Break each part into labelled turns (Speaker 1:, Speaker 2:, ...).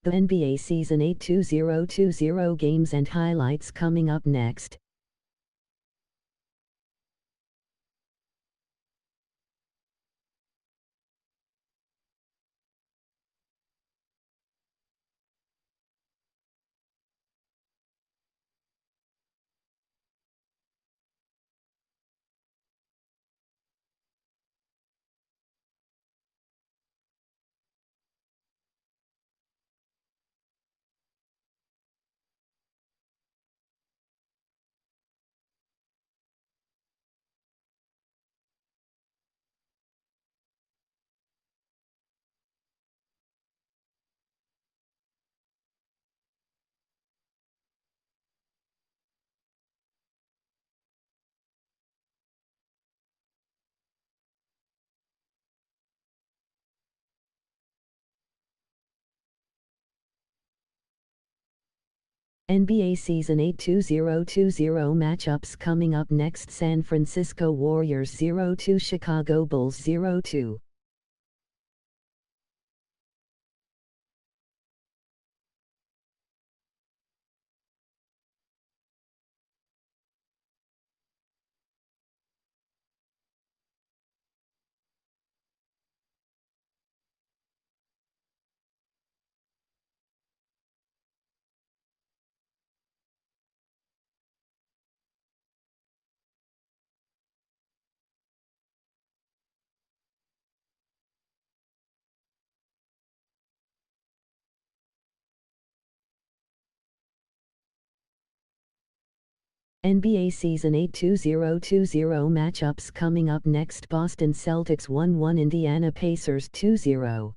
Speaker 1: The NBA Season 8 2020 games and highlights coming up next. NBA Season 8 2020 matchups coming up next. San Francisco Warriors 0-2 Chicago Bulls 0-2. NBA Season 8 2020 matchups coming up next. Boston Celtics 1-1 Indiana Pacers 2-0.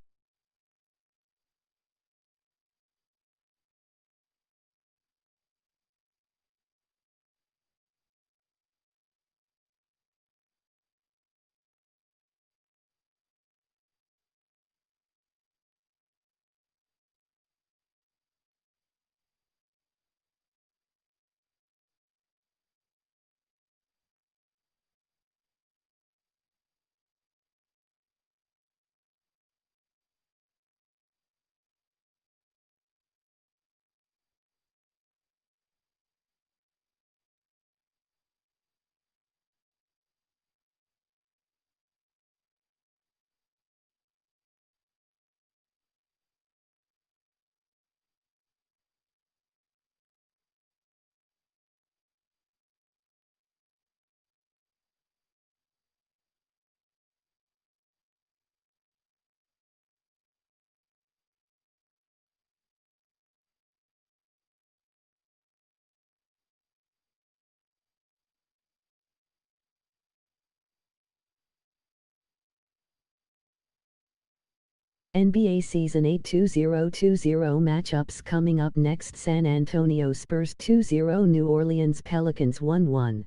Speaker 1: NBA Season 8 2020 matchups coming up next. San Antonio Spurs 2-0 New Orleans Pelicans 1-1.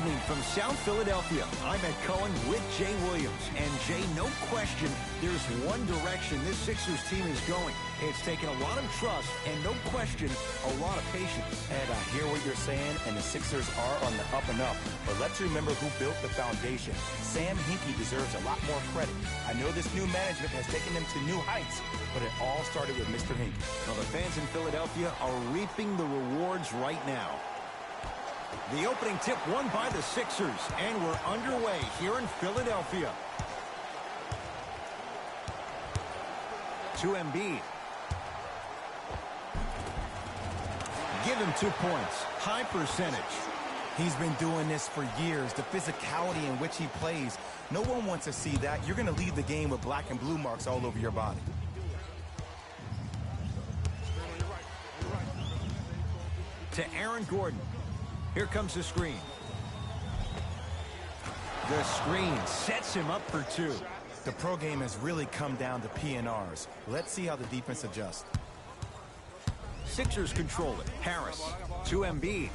Speaker 2: evening from South Philadelphia. I'm Ed Cohen with Jay Williams. And Jay, no question, there's one direction this Sixers team is going. It's taken a lot of trust and no question, a lot of patience.
Speaker 3: Ed, I hear what you're saying, and the Sixers are on the up and up. But let's remember who built the foundation. Sam Hinkie deserves a lot more credit. I know this new management has taken them to new heights, but it all started with Mr. Hinkie.
Speaker 2: Well, the fans in Philadelphia are reaping the rewards right now. The opening tip won by the Sixers, and we're underway here in Philadelphia. To Embiid. Give him 2 points. High percentage.
Speaker 3: He's been doing this for years. The physicality in which he plays. No one wants to see that. You're going to leave the game with black and blue marks all over your body.
Speaker 2: To Aaron Gordon. Here comes the screen. The screen sets him up for 2.
Speaker 3: The pro game has really come down to PNRs. Let's see how the defense adjusts.
Speaker 2: Sixers control it. Harris to Embiid.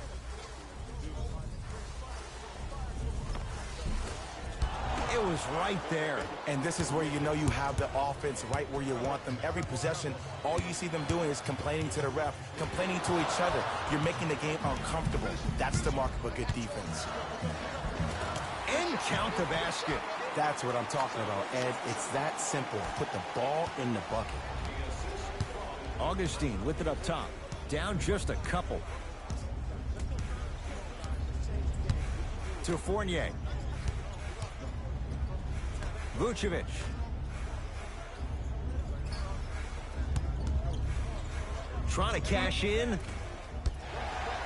Speaker 2: It was right there.
Speaker 3: And this is where you know you have the offense right where you want them. Every possession, all you see them doing is complaining to the ref, complaining to each other. You're making the game uncomfortable. That's the mark of a good defense.
Speaker 2: And count the basket.
Speaker 3: That's what I'm talking about, Ed. It's that simple. Put the ball in the bucket.
Speaker 2: Augustine with it up top. Down just a couple. To Fournier. Vucevic. Trying to cash in.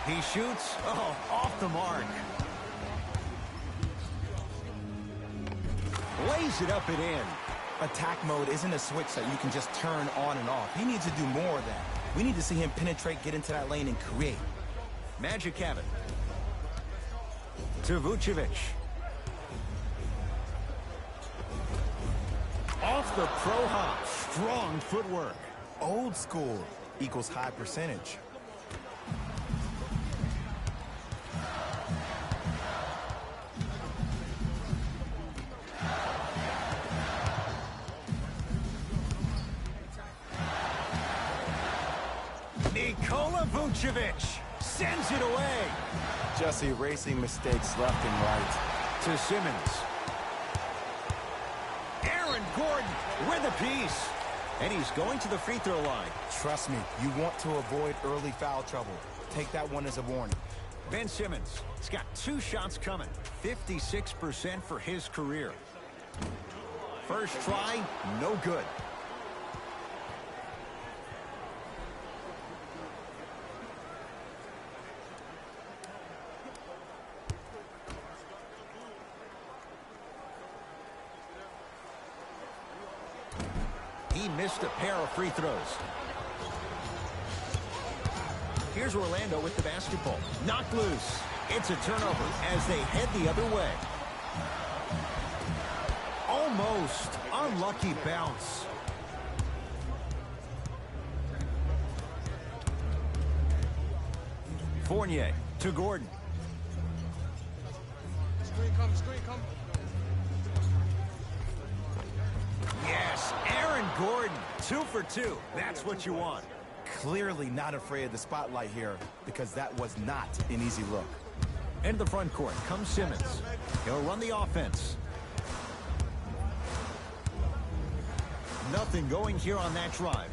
Speaker 2: He shoots. Oh, off the mark. Lays it up and in.
Speaker 3: Attack mode isn't a switch that you can just turn on and off. He needs to do more of that. We need to see him penetrate, get into that lane, and create.
Speaker 2: Magic have it. To Vucevic. Off the pro hop. Strong footwork.
Speaker 3: Old school equals high percentage.
Speaker 2: Nikola Vucevic sends it away.
Speaker 3: Just erasing mistakes left and right.
Speaker 2: To Simmons. Aaron Gordon with a piece. And he's going to the free throw line.
Speaker 3: Trust me, you want to avoid early foul trouble. Take that one as a warning.
Speaker 2: Ben Simmons has got 2 shots coming. 56% for his career. First try, no good. He missed a pair of free throws. Here's Orlando with the basketball. Knocked loose. It's a turnover as they head the other way. Almost. Unlucky bounce. Fournier to Gordon.
Speaker 4: Screen come.
Speaker 2: Yes, Aaron Gordon, 2 for 2. That's what you want.
Speaker 3: Clearly not afraid of the spotlight here because that was not an easy look.
Speaker 2: Into the front court comes Simmons. He'll run the offense. Nothing going here on that drive.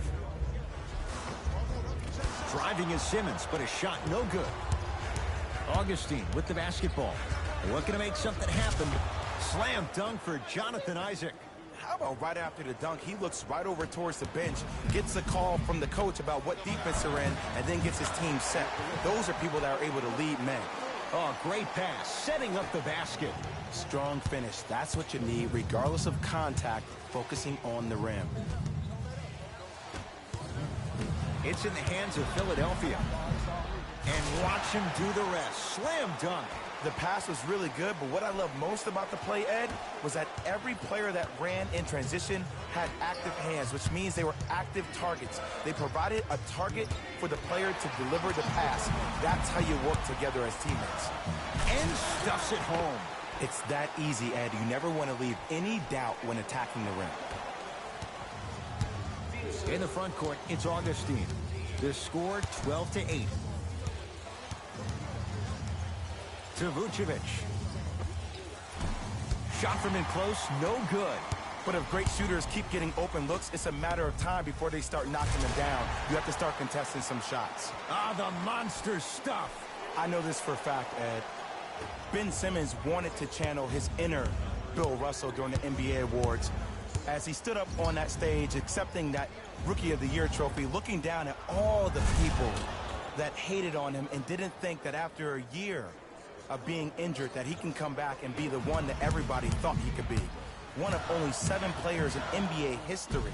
Speaker 2: Driving is Simmons, but a shot no good. Augustine with the basketball. Looking to make something happen. Slam dunk for Jonathan Isaac.
Speaker 3: How about right after the dunk, he looks right over towards the bench, gets a call from the coach about what defense they're in, and then gets his team set. Those are people that are able to lead men.
Speaker 2: Oh, great pass, setting up the basket.
Speaker 3: Strong finish. That's what you need, regardless of contact, focusing on the rim.
Speaker 2: It's in the hands of Philadelphia. And watch him do the rest. Slam dunk.
Speaker 3: The pass was really good, but what I love most about the play, Ed, was that every player that ran in transition had active hands, which means they were active targets. They provided a target for the player to deliver the pass. That's how you work together as teammates.
Speaker 2: And stuffs it home.
Speaker 3: It's that easy, Ed. You never want to leave any doubt when attacking the rim.
Speaker 2: In the front court, it's Augustine. The score 12-8. To Vucevic. Shot from in close, no good.
Speaker 3: But if great shooters keep getting open looks, it's a matter of time before they start knocking them down. You have to start contesting some shots.
Speaker 2: Ah, the monster stuff.
Speaker 3: I know this for a fact, Ed. Ben Simmons wanted to channel his inner Bill Russell during the NBA Awards as he stood up on that stage accepting that Rookie of the Year trophy, looking down at all the people that hated on him and didn't think that after a year of being injured that he can come back and be the one that everybody thought he could be. One of only 7 players in NBA history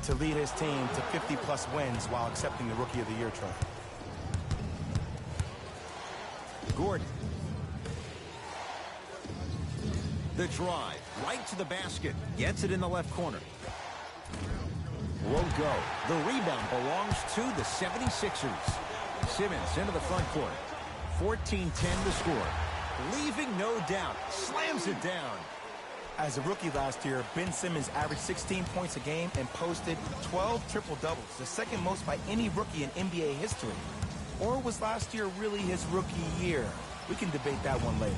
Speaker 3: to lead his team to 50-plus wins while accepting the Rookie of the Year trophy.
Speaker 2: Gordon. The drive, right to the basket. Gets it in the left corner. Won't go. The rebound belongs to the 76ers. Simmons into the front court. 14-10 to score. Leaving no doubt. Slams it down.
Speaker 3: As a rookie last year, Ben Simmons averaged 16 points a game and posted 12 triple-doubles, the second most by any rookie in NBA history. Or was last year really his rookie year? We can debate that one later.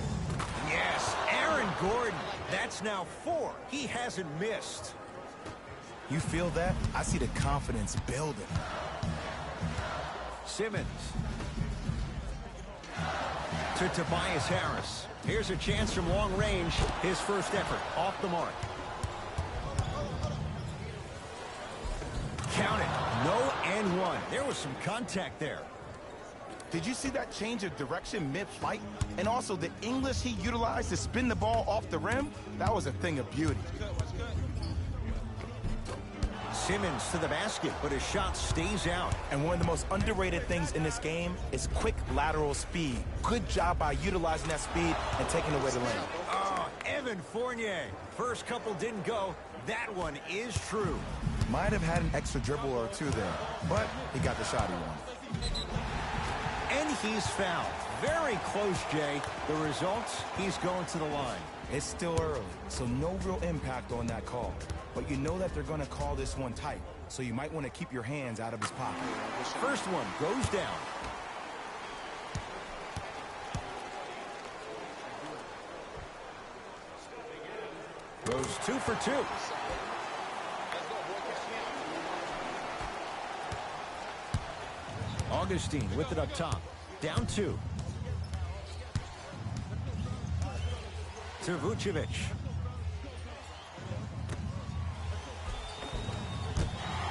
Speaker 2: Yes, Aaron Gordon. That's now 4. He hasn't missed.
Speaker 3: You feel that? I see the confidence building.
Speaker 2: Simmons. To Tobias Harris. Here's a chance from long range. His first effort off the mark. Count it. No and one. There was some contact there.
Speaker 3: Did you see that change of direction mid-flight? And also the English he utilized to spin the ball off the rim? That was a thing of beauty.
Speaker 2: Simmons to the basket, but his shot stays out.
Speaker 3: And one of the most underrated things in this game is quick lateral speed. Good job by utilizing that speed and taking away the lane.
Speaker 2: Oh, Evan Fournier. First couple didn't go. That one is true.
Speaker 3: Might have had an extra dribble or two there, but he got the shot he wanted.
Speaker 2: And he's fouled. Very close, Jay. The results, he's going to the line.
Speaker 3: It's still early, so no real impact on that call. But you know that they're going to call this one tight, so you might want to keep your hands out of his pocket.
Speaker 2: First one goes down. Goes 2 for 2. Augustine with it up top. Down 2. To Vucevic.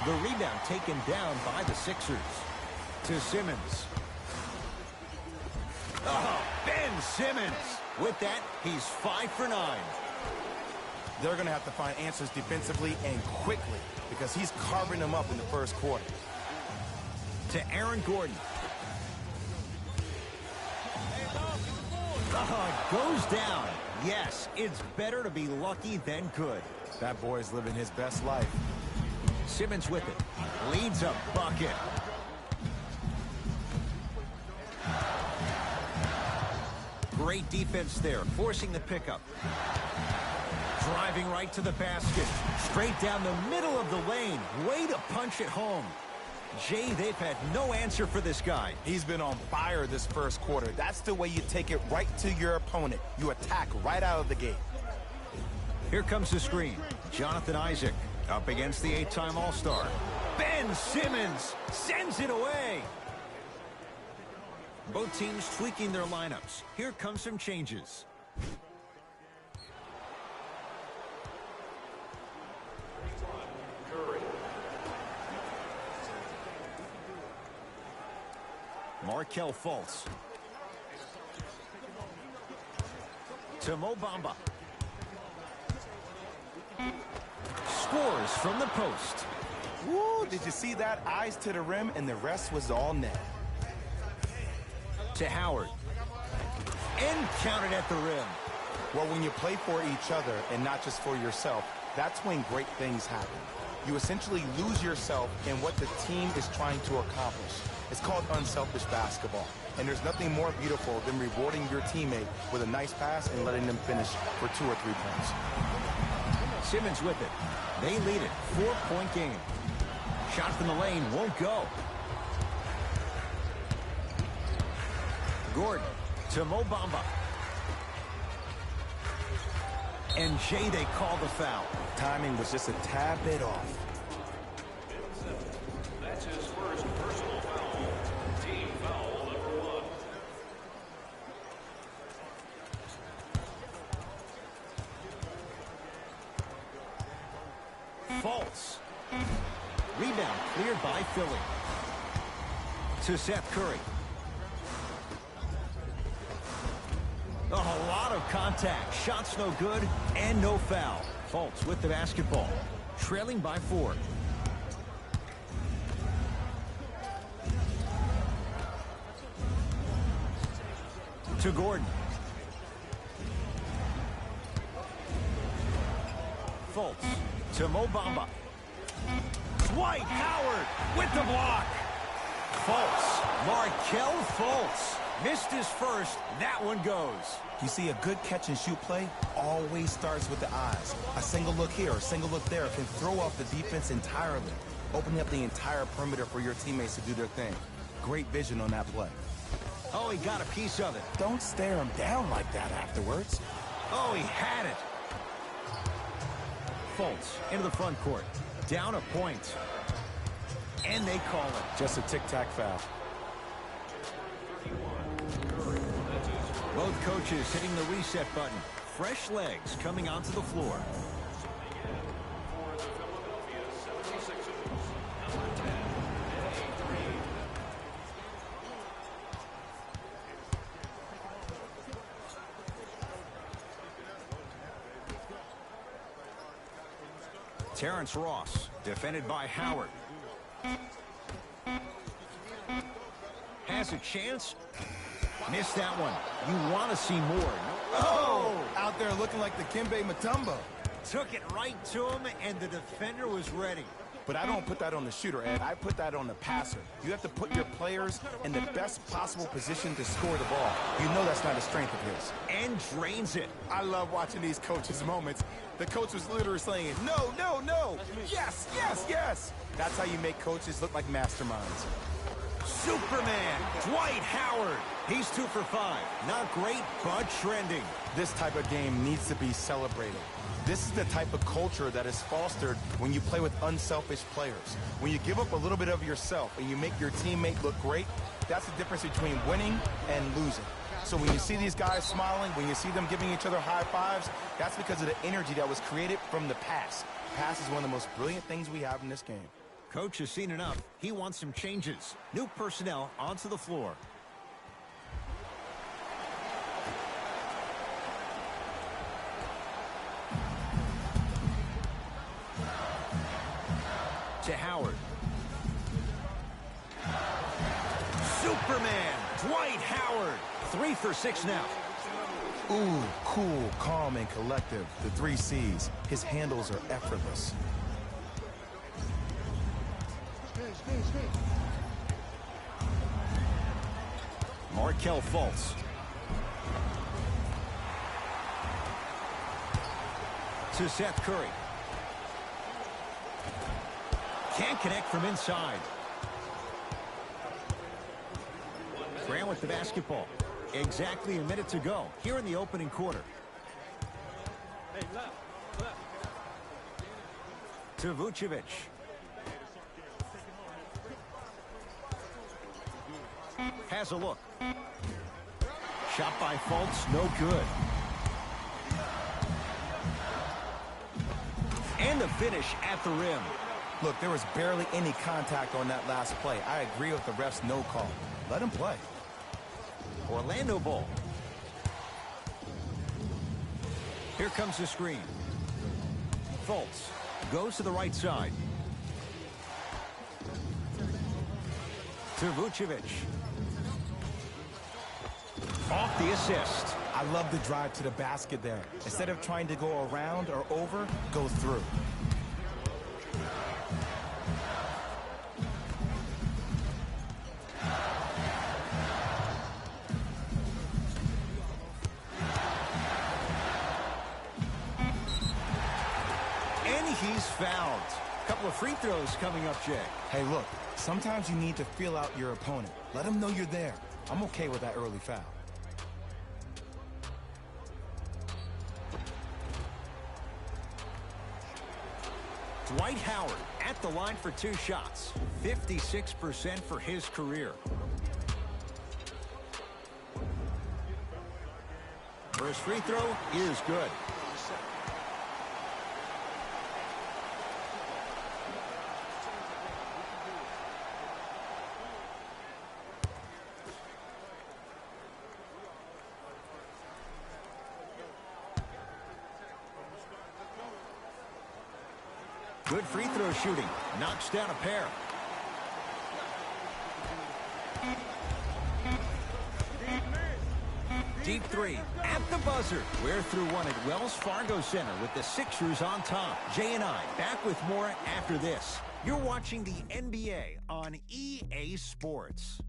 Speaker 2: The rebound taken down by the Sixers. To Simmons. Oh, Ben Simmons. With that, he's 5 for 9.
Speaker 3: They're going to have to find answers defensively and quickly because he's carving them up in the first quarter.
Speaker 2: To Aaron Gordon. Goes down. Yes, it's better to be lucky than good.
Speaker 3: That boy's living his best life.
Speaker 2: Simmons with it. Leads a bucket. Great defense there, forcing the pickup. Driving right to the basket. Straight down the middle of the lane. Way to punch it home. Jay, they've had no answer for this guy.
Speaker 3: He's been on fire this first quarter. That's the way you take it right to your opponent. You attack right out of the gate.
Speaker 2: Here comes the screen. Jonathan Isaac up against the 8-time All-Star. Ben Simmons sends it away. Both teams tweaking their lineups. Here comes some changes. Markelle Fultz. To Mo Bamba. Scores from the post.
Speaker 3: Woo, did you see that? Eyes to the rim, and the rest was all net.
Speaker 2: To Howard. And counted at the rim.
Speaker 3: Well, when you play for each other and not just for yourself, that's when great things happen. You essentially lose yourself in what the team is trying to accomplish. It's called unselfish basketball. And there's nothing more beautiful than rewarding your teammate with a nice pass and letting them finish for 2 or 3 points.
Speaker 2: Simmons with it. They lead it. 4-point game. Shot from the lane won't go. Gordon to Mo Bamba. And Jay, they call the foul.
Speaker 3: Timing was just a tad bit off.
Speaker 4: That's his first personal foul. Team foul number 1.
Speaker 2: False. Rebound cleared by Philly. To Seth Curry. A lot of contact. Shots no good and no foul. Fultz with the basketball. Trailing by 4. To Gordon. Fultz to Mo Bamba. Dwight Howard with the block. Fultz. Markelle Fultz. Missed his first. That one goes.
Speaker 3: You see, a good catch-and-shoot play always starts with the eyes. A single look here, a single look there can throw off the defense entirely, opening up the entire perimeter for your teammates to do their thing. Great vision on that play.
Speaker 2: Oh, he got a piece of it.
Speaker 3: Don't stare him down like that afterwards.
Speaker 2: Oh, he had it. Fultz into the front court. Down a point. And they call it.
Speaker 3: Just a tic-tac foul.
Speaker 2: Both coaches hitting the reset button. Fresh legs coming onto the floor. Terrence Ross, defended by Howard. Has a chance. Missed that one. You want to see more.
Speaker 3: Oh! Out there looking like the Kimbe Mutombo.
Speaker 2: Took it right to him, and the defender was ready.
Speaker 3: But I don't put that on the shooter, Ed. I put that on the passer. You have to put your players in the best possible position to score the ball. You know that's not a strength of his.
Speaker 2: And drains it.
Speaker 3: I love watching these coaches' moments. The coach was literally saying, no, no, no. Yes, yes, yes. That's how you make coaches look like masterminds.
Speaker 2: Superman, Dwight Howard. He's 2 for 5. Not great, but trending.
Speaker 3: This type of game needs to be celebrated. This is the type of culture that is fostered when you play with unselfish players. When you give up a little bit of yourself and you make your teammate look great, that's the difference between winning and losing. So when you see these guys smiling, when you see them giving each other high fives, that's because of the energy that was created from the pass. Pass is one of the most brilliant things we have in this game.
Speaker 2: Coach has seen enough. He wants some changes. New personnel onto the floor. To Howard. Superman, Dwight Howard. 3 for 6 now.
Speaker 3: Ooh, cool, calm, and collective. The 3 C's. His handles are effortless.
Speaker 2: Markelle Fultz. To Seth Curry. Can't connect from inside. Grant with the basketball. Exactly a minute to go here in the opening quarter. To Vucevic. Has a look. Shot by Fultz, no good. And the finish at the rim.
Speaker 3: Look, there was barely any contact on that last play. I agree with the ref's no call. Let him play.
Speaker 2: Orlando ball. Here comes the screen. Fultz goes to the right side. To Vucevic. off the assist.
Speaker 3: I love the drive to the basket there. Instead of trying to go around or over, go through.
Speaker 2: And he's fouled. A couple of free throws coming up, Jay.
Speaker 3: Hey, look, sometimes you need to feel out your opponent. Let them know you're there. I'm okay with that early foul.
Speaker 2: Dwight Howard at the line for 2 shots. 56% for his career. First free throw is good. Good free throw shooting. Knocks down a pair. Deep three at the buzzer. We're through one at Wells Fargo Center with the Sixers on top. Jay and I back with more after this. You're watching the NBA on EA Sports.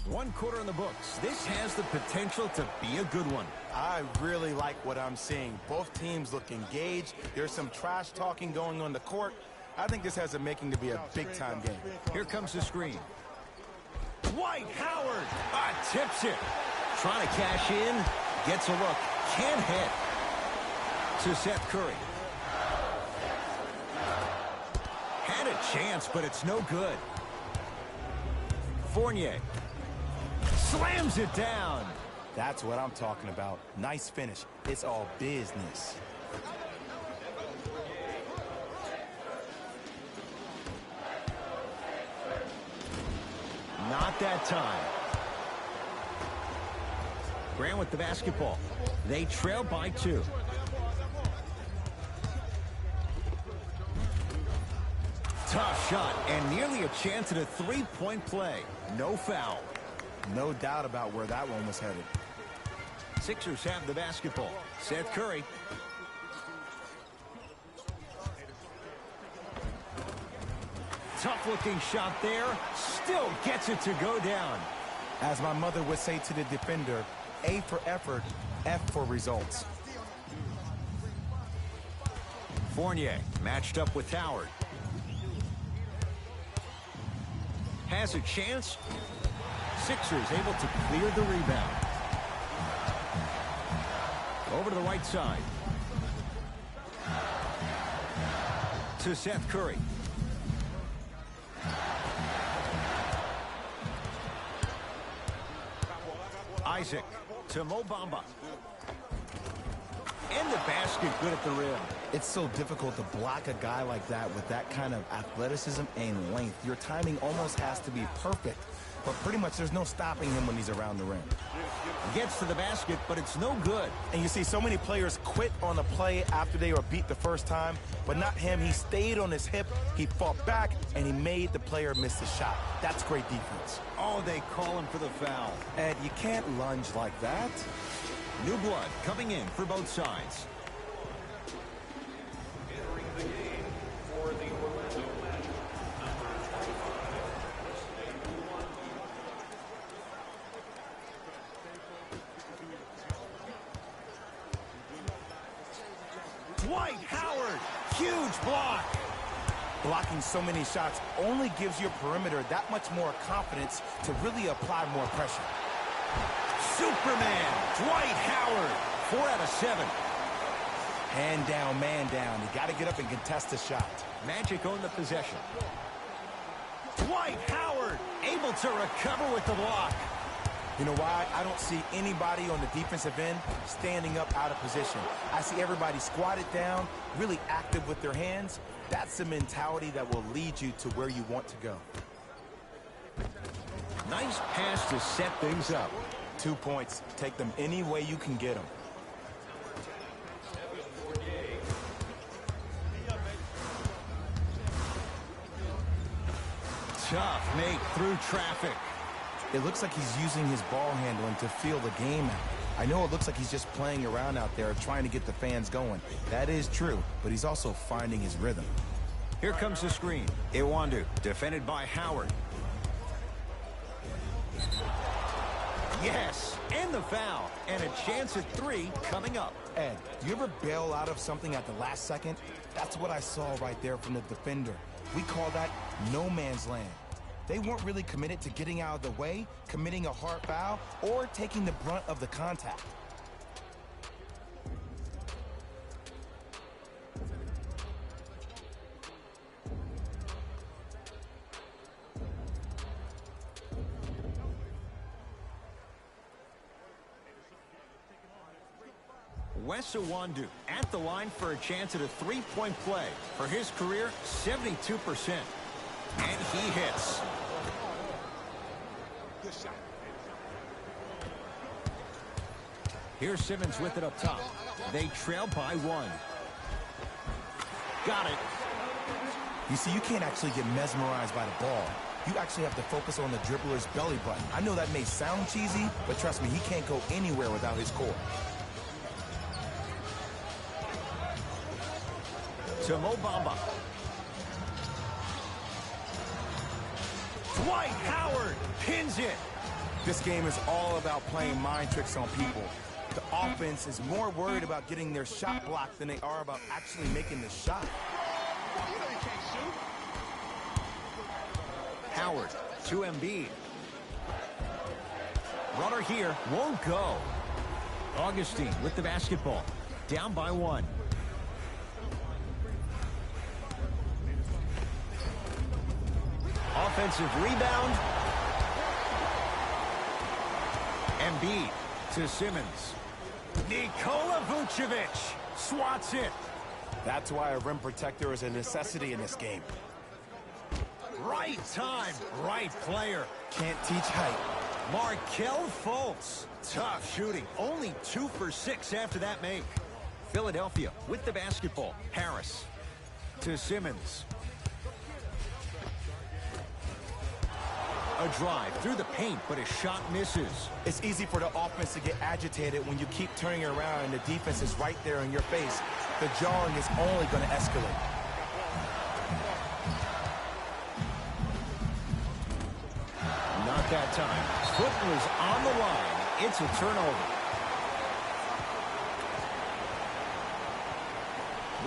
Speaker 2: One quarter in the books. This has the potential to be a good one.
Speaker 3: I really like what I'm seeing. Both teams look engaged. There's some trash talking going on the court. I think this has the making to be a big-time game.
Speaker 2: Here comes the screen. Dwight Howard tips it. Trying to cash in. Gets a look. Can't hit. To Seth Curry. Had a chance, but it's no good. Fournier. Slams it down.
Speaker 3: That's what I'm talking about. Nice finish. It's all business.
Speaker 2: Not that time. Grant with the basketball. They trail by 2. Tough shot and nearly a chance at a 3-point play. No foul.
Speaker 3: No doubt about where that one was headed.
Speaker 2: Sixers have the basketball. Seth Curry. Tough-looking shot there. Still gets it to go down.
Speaker 3: As my mother would say to the defender, A for effort, F for results.
Speaker 2: Fournier matched up with Howard. Has a chance. Sixers able to clear the rebound. Over to the right side. To Seth Curry. Isaac to Mo Bamba. And the basket good at the rim.
Speaker 3: It's so difficult to block a guy like that with that kind of athleticism and length. Your timing almost has to be perfect. But pretty much there's no stopping him when he's around the rim.
Speaker 2: Gets to the basket, but it's no good.
Speaker 3: And you see so many players quit on a play after they were beat the first time, but not him. He stayed on his hip, he fought back, and he made the player miss the shot. That's great defense.
Speaker 2: Oh, they call him for the foul.
Speaker 3: And you can't lunge like that.
Speaker 2: New blood coming in for both sides.
Speaker 4: Entering the game for the Orlando Magic, number 25.
Speaker 2: Dwight Howard, huge block.
Speaker 3: Blocking so many shots only gives your perimeter that much more confidence to really apply more pressure.
Speaker 2: Superman, Dwight Howard, 4 out of 7.
Speaker 3: Hand down, man down. You got to get up and contest the shot.
Speaker 2: Magic own the possession. Dwight Howard able to recover with the block.
Speaker 3: You know why? I don't see anybody on the defensive end standing up out of position. I see everybody squatted down, really active with their hands. That's the mentality that will lead you to where you want to go.
Speaker 2: Nice pass to set things up.
Speaker 3: 2 points. Take them any way you can get them.
Speaker 2: Tough make through traffic.
Speaker 3: It looks like he's using his ball handling to feel the game out. I know it looks like he's just playing around out there trying to get the fans going. That is true, but he's also finding his rhythm.
Speaker 2: Here comes the screen. Iwandu, defended by Howard. Yes, and the foul. And a chance at 3 coming up.
Speaker 3: Ed, do you ever bail out of something at the last second? That's what I saw right there from the defender. We call that no man's land. They weren't really committed to getting out of the way, committing a hard foul, or taking the brunt of the contact.
Speaker 2: Wes Iwandu at the line for a chance at a 3-point play. For his career, 72%. And he hits. Here's Simmons with it up top. They trail by 1. Got it.
Speaker 3: You see, you can't actually get mesmerized by the ball. You actually have to focus on the dribbler's belly button. I know that may sound cheesy, but trust me, he can't go anywhere without his core.
Speaker 2: To Mo Bamba. Dwight Howard pins it.
Speaker 3: This game is all about playing mind tricks on people. The offense is more worried about getting their shot blocked than they are about actually making the shot.
Speaker 2: Howard to Embiid. Runner here won't go. Augustine with the basketball. Down by 1. Offensive rebound. Embiid to Simmons. Nikola Vucevic swats it.
Speaker 3: That's why a rim protector is a necessity in this game.
Speaker 2: Right time, right player.
Speaker 3: Can't teach height.
Speaker 2: Markelle Fultz. Tough shooting. Only 2 for 6 after that make. Philadelphia with the basketball. Harris to Simmons. A drive through the paint, but his shot misses.
Speaker 3: It's easy for the offense to get agitated when you keep turning around and the defense is right there in your face. The jawing is only going to escalate.
Speaker 2: Not that time. Foot was on the line. It's a turnover.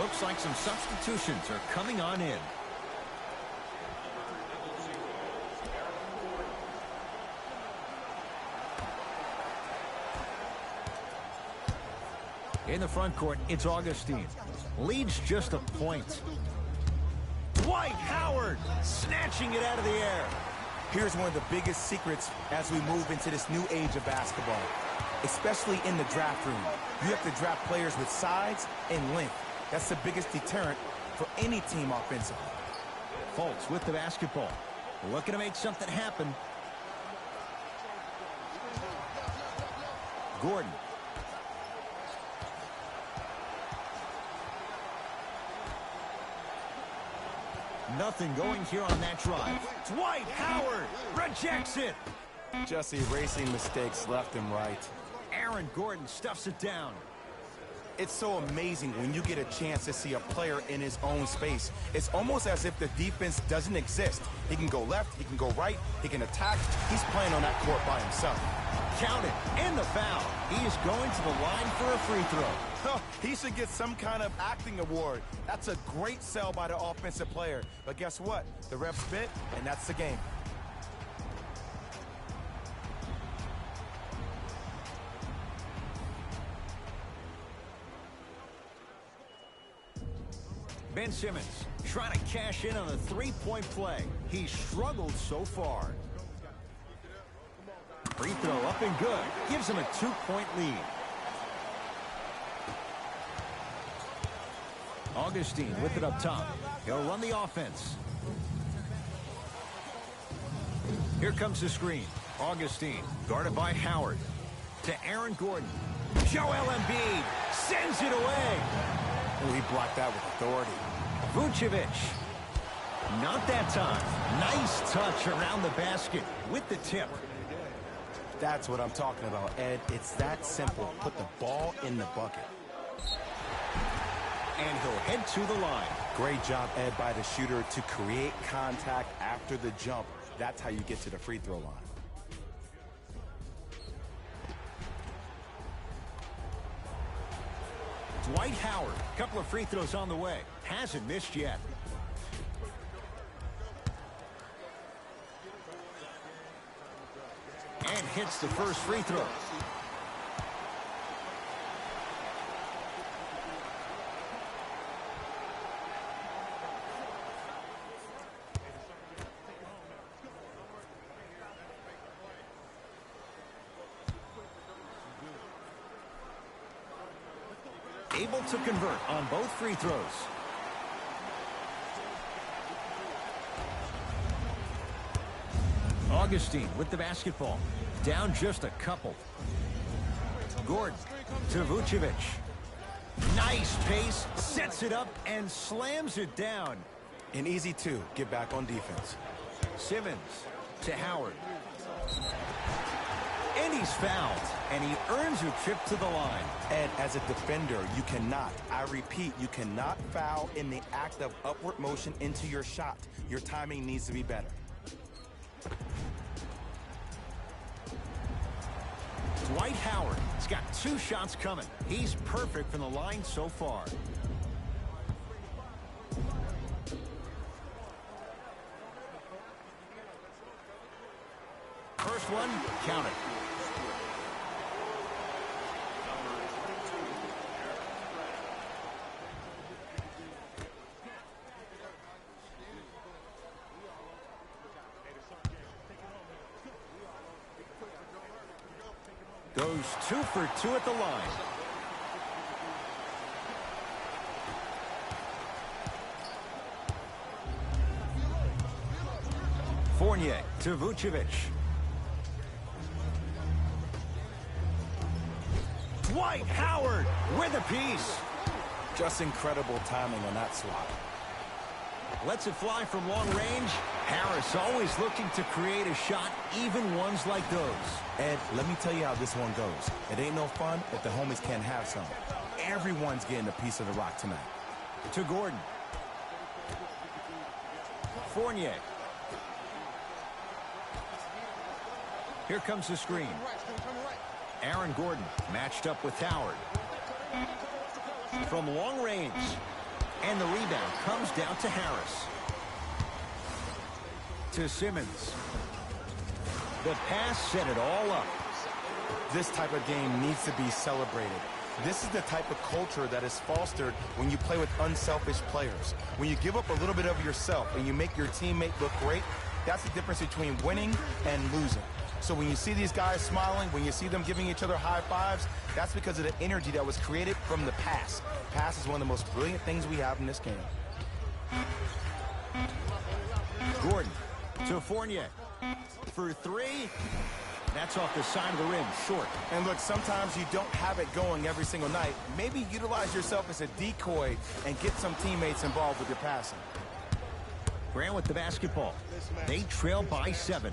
Speaker 2: Looks like some substitutions are coming on in. In the front court, it's Augustine. Leads just a point. Dwight Howard snatching it out of the air.
Speaker 3: Here's one of the biggest secrets as we move into this new age of basketball, especially in the draft room. You have to draft players with size and length. That's the biggest deterrent for any team offensively.
Speaker 2: Fultz with the basketball. Looking to make something happen. Gordon. Nothing going here on that drive. Dwight Howard rejects it.
Speaker 3: Just erasing mistakes left and right.
Speaker 2: Aaron Gordon stuffs it down.
Speaker 3: It's so amazing when you get a chance to see a player in his own space. It's almost as if the defense doesn't exist. He can go left, he can go right, he can attack. He's playing on that court by himself.
Speaker 2: Count it, and the foul. He is going to the line for a free throw.
Speaker 3: Oh, he should get some kind of acting award. That's a great sell by the offensive player. But guess what? The refs spit, and that's the game.
Speaker 2: Ben Simmons trying to cash in on a three-point play. He struggled so far. Free throw up and good. Gives him a 2-point lead. Augustine with it up top. He'll run the offense. Here comes the screen. Augustine guarded by Howard. To Aaron Gordon. Joel Embiid sends it away.
Speaker 3: Oh, he blocked that with authority.
Speaker 2: Vucevic. Not that time. Nice touch around the basket with the tip.
Speaker 3: That's what I'm talking about, Ed. It's that simple. Put the ball in the bucket.
Speaker 2: And he'll head to the line.
Speaker 3: Great job, Ed, by the shooter to create contact after the jump. That's how you get to the free throw line.
Speaker 2: Dwight Howard, couple of free throws on the way. Hasn't missed yet. And hits the first free throw. Able to convert on both free throws. Augustine with the basketball. Down just a couple. Gordon to Vucevic. Nice pace. Sets it up and slams it down.
Speaker 3: An easy two. Get back on defense.
Speaker 2: Simmons to Howard. And he's fouled. And he earns a trip to the line.
Speaker 3: Ed, as a defender, you cannot, I repeat, you cannot foul in the act of upward motion into your shot. Your timing needs to be better.
Speaker 2: Dwight Howard has got 2 shots coming. He's perfect from the line so far. First one, count it. Goes 2 for 2 at the line. Fournier to Vucevic. Dwight Howard with a piece.
Speaker 3: Just incredible timing on that swat.
Speaker 2: Lets it fly from long range. Harris always looking to create a shot, even ones like those.
Speaker 3: Ed, let me tell you how this one goes. It ain't no fun if the homies can't have some. Everyone's getting a piece of the rock tonight.
Speaker 2: To Gordon. Fournier. Here comes the screen. Aaron Gordon matched up with Howard. From long range. And the rebound comes down to Harris. To Simmons. The pass set it all up.
Speaker 3: This type of game needs to be celebrated. This is the type of culture that is fostered when you play with unselfish players. When you give up a little bit of yourself and you make your teammate look great, that's the difference between winning and losing. So when you see these guys smiling, when you see them giving each other high fives, that's because of the energy that was created from the pass. Pass is one of the most brilliant things we have in this game.
Speaker 2: Gordon to Fournier. For 3. That's off the side of the rim, short.
Speaker 3: And look, sometimes you don't have it going every single night. Maybe utilize yourself as a decoy and get some teammates involved with your passing.
Speaker 2: Grant with the basketball. They trail by 7.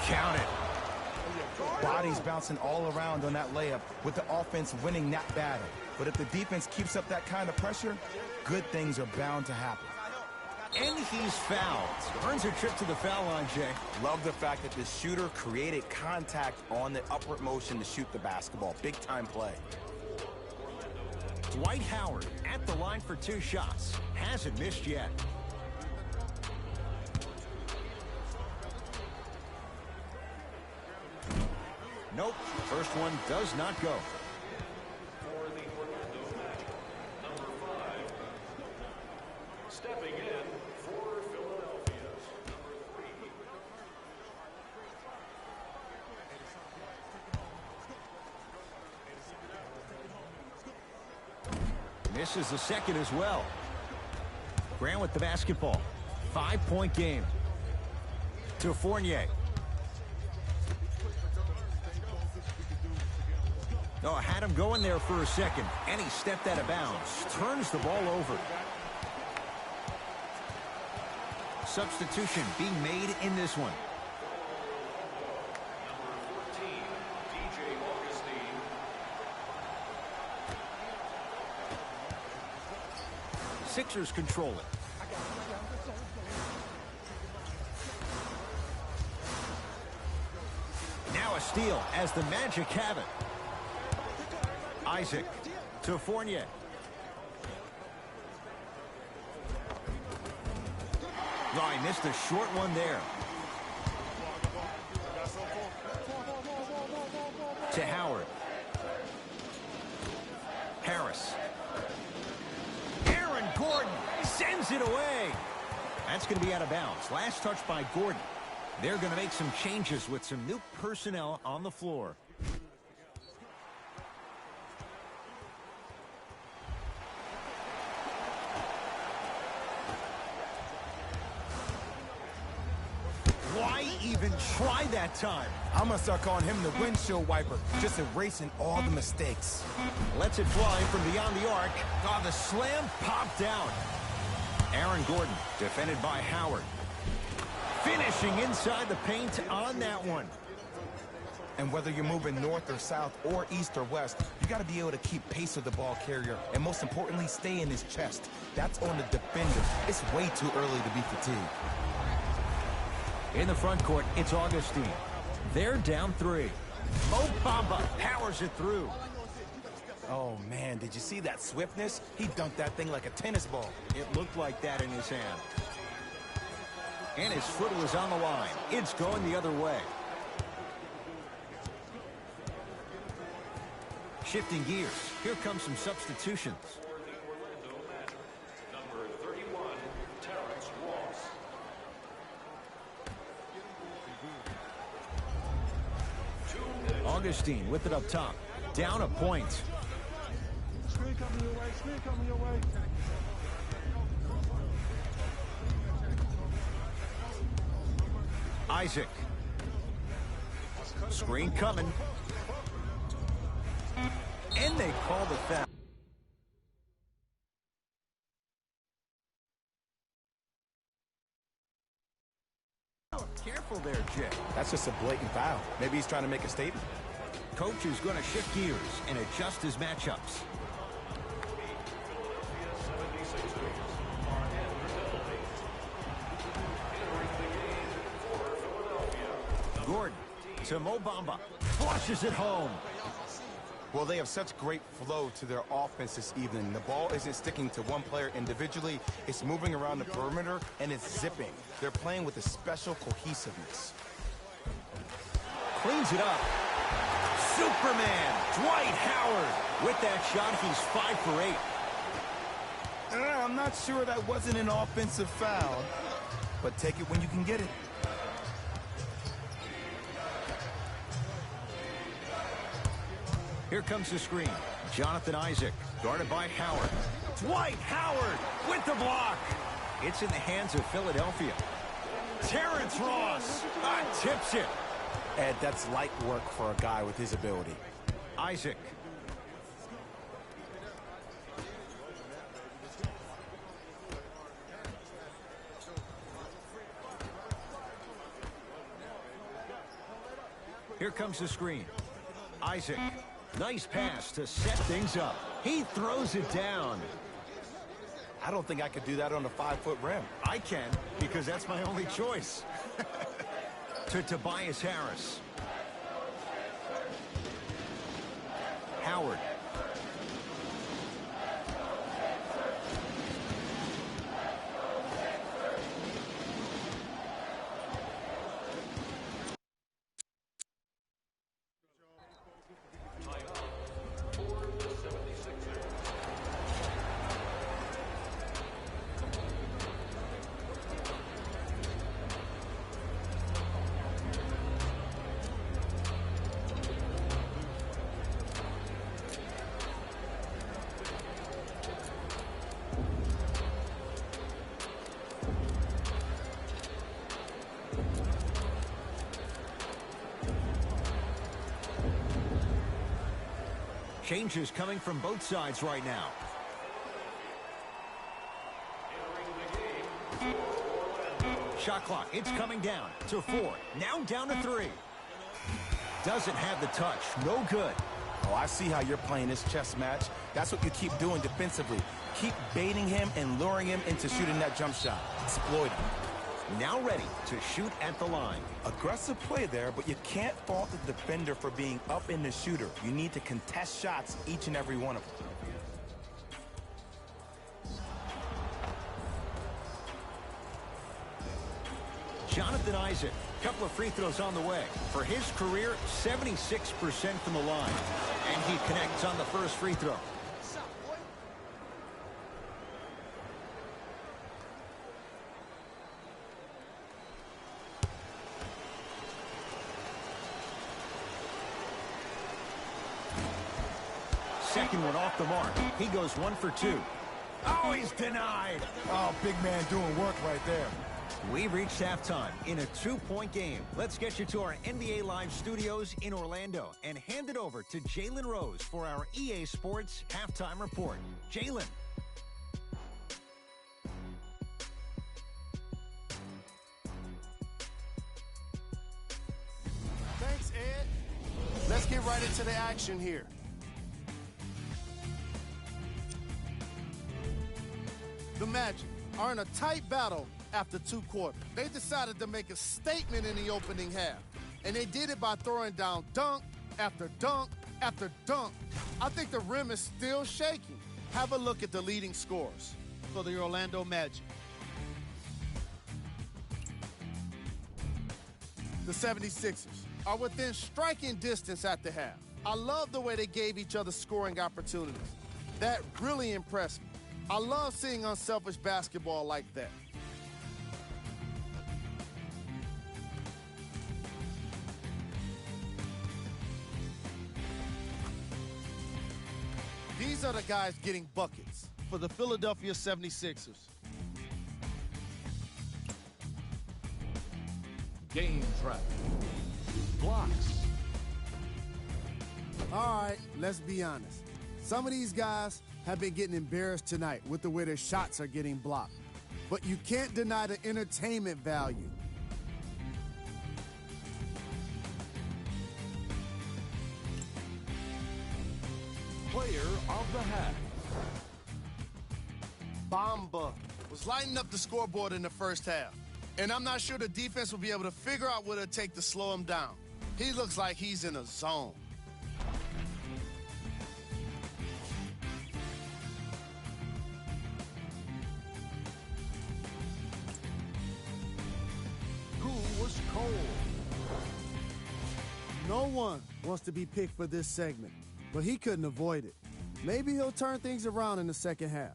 Speaker 2: Count it.
Speaker 3: Bodies bouncing all around on that layup with the offense winning that battle. But if the defense keeps up that kind of pressure, good things are bound to happen.
Speaker 2: And he's fouled. Earns a trip to the foul line, Jay.
Speaker 3: Love the fact that the shooter created contact on the upward motion to shoot the basketball. Big time play.
Speaker 2: Dwight Howard at the line for 2 shots. Hasn't missed yet. Nope. First one does not go.
Speaker 4: For the Orlando Magic, number 5. Stepping in for Philadelphia, number 3.
Speaker 2: Misses the second as well. Grant with the basketball. 5-point game. To Fournier. Oh, had him going there for a second, and he stepped out of bounds. Turns the ball over. Substitution being made in this one.
Speaker 4: Number 14, DJ Augustine.
Speaker 2: Sixers control it. Now a steal as the Magic have it. Isaac to Fournier. Oh, he missed a short one there. To Howard. Harris. Aaron Gordon sends it away. That's going to be out of bounds. Last touch by Gordon. They're going to make some changes with some new personnel on the floor. Why even try that time?
Speaker 3: I'm going to start calling him the windshield wiper, just erasing all the mistakes.
Speaker 2: Lets it fly from beyond the arc. Oh, the slam popped out. Aaron Gordon defended by Howard. Finishing inside the paint on that one.
Speaker 3: And whether you're moving north or south or east or west, you got to be able to keep pace with the ball carrier and most importantly, stay in his chest. That's on the defender. It's way too early to be fatigued.
Speaker 2: In the front court, it's Augustine. They're down 3. Mo Bamba powers it through.
Speaker 3: Oh, man, did you see that swiftness? He dunked that thing like a tennis ball.
Speaker 2: It looked like that in his hand. And his foot was on the line. It's going the other way. Shifting gears. Here come some substitutions.
Speaker 4: For the Orlando Magic, number 31, Terrence Ross.
Speaker 2: Augustine with it up top. Down a point.
Speaker 5: Screen coming your way, screen coming your way.
Speaker 2: Isaac. Screen coming. And they call the foul. Careful there, Jay.
Speaker 3: That's just a blatant foul. Maybe he's trying to make a statement.
Speaker 2: Coach is going to shift gears and adjust his matchups. Gordon to Mo Bamba. Flushes it home.
Speaker 3: Well, they have such great flow to their offense this evening. The ball isn't sticking to one player individually. It's moving around the perimeter, and it's zipping. They're playing with a special cohesiveness.
Speaker 2: Cleans it up. Superman, Dwight Howard. With that shot, he's 5 for 8.
Speaker 3: I'm not sure that wasn't an offensive foul, but take it when you can get it.
Speaker 2: Here comes the screen. Jonathan Isaac, guarded by Howard. Dwight Howard with the block. It's in the hands of Philadelphia. Terrence Ross tips it.
Speaker 3: Ed, that's light work for a guy with his ability.
Speaker 2: Isaac. Here comes the screen. Isaac. Nice pass to set things up. He throws it down.
Speaker 3: I don't think I could do that on a 5-foot rim.
Speaker 2: I can, because that's my only choice. To Tobias Harris. Howard. Changes coming from both sides right now. Shot clock, it's coming down to 4. Now down to 3. Doesn't have the touch. No good.
Speaker 3: Oh, I see how you're playing this chess match. That's what you keep doing defensively. Keep baiting him and luring him into shooting that jump shot. Exploit him.
Speaker 2: Now ready to shoot at the line.
Speaker 3: Aggressive play there, but you can't fault the defender for being up in the shooter. You need to contest shots, each and every one of them.
Speaker 2: Jonathan Isaac, couple of free throws on the way. For his career, 76% from the line. And he connects on the first free throw. Second one off the mark. He goes 1 for 2. Oh, he's denied.
Speaker 6: Oh, big man doing work right there.
Speaker 2: We've reached halftime in a 2-point game. Let's get you to our NBA Live studios in Orlando and hand it over to Jalen Rose for our EA Sports Halftime Report. Jalen.
Speaker 7: Thanks, Ed. Let's get right into the action here. The Magic are in a tight battle after 2 quarters. They decided to make a statement in the opening half, and they did it by throwing down dunk after dunk after dunk. I think the rim is still shaking. Have a look at the leading scores for the Orlando Magic. The 76ers are within striking distance at the half. I love the way they gave each other scoring opportunities. That really impressed me. I love seeing unselfish basketball like that. These are the guys getting buckets for the Philadelphia 76ers.
Speaker 5: Game trap. Blocks.
Speaker 7: All right, let's be honest. Some of these guys have been getting embarrassed tonight with the way their shots are getting blocked. But you can't deny the entertainment value.
Speaker 5: Player of the half.
Speaker 7: Bamba was lighting up the scoreboard in the first half. And I'm not sure the defense will be able to figure out what it'll take to slow him down. He looks like he's in a zone.
Speaker 5: Who was cold?
Speaker 7: No one wants to be picked for this segment, but he couldn't avoid it. Maybe he'll turn things around in the second half.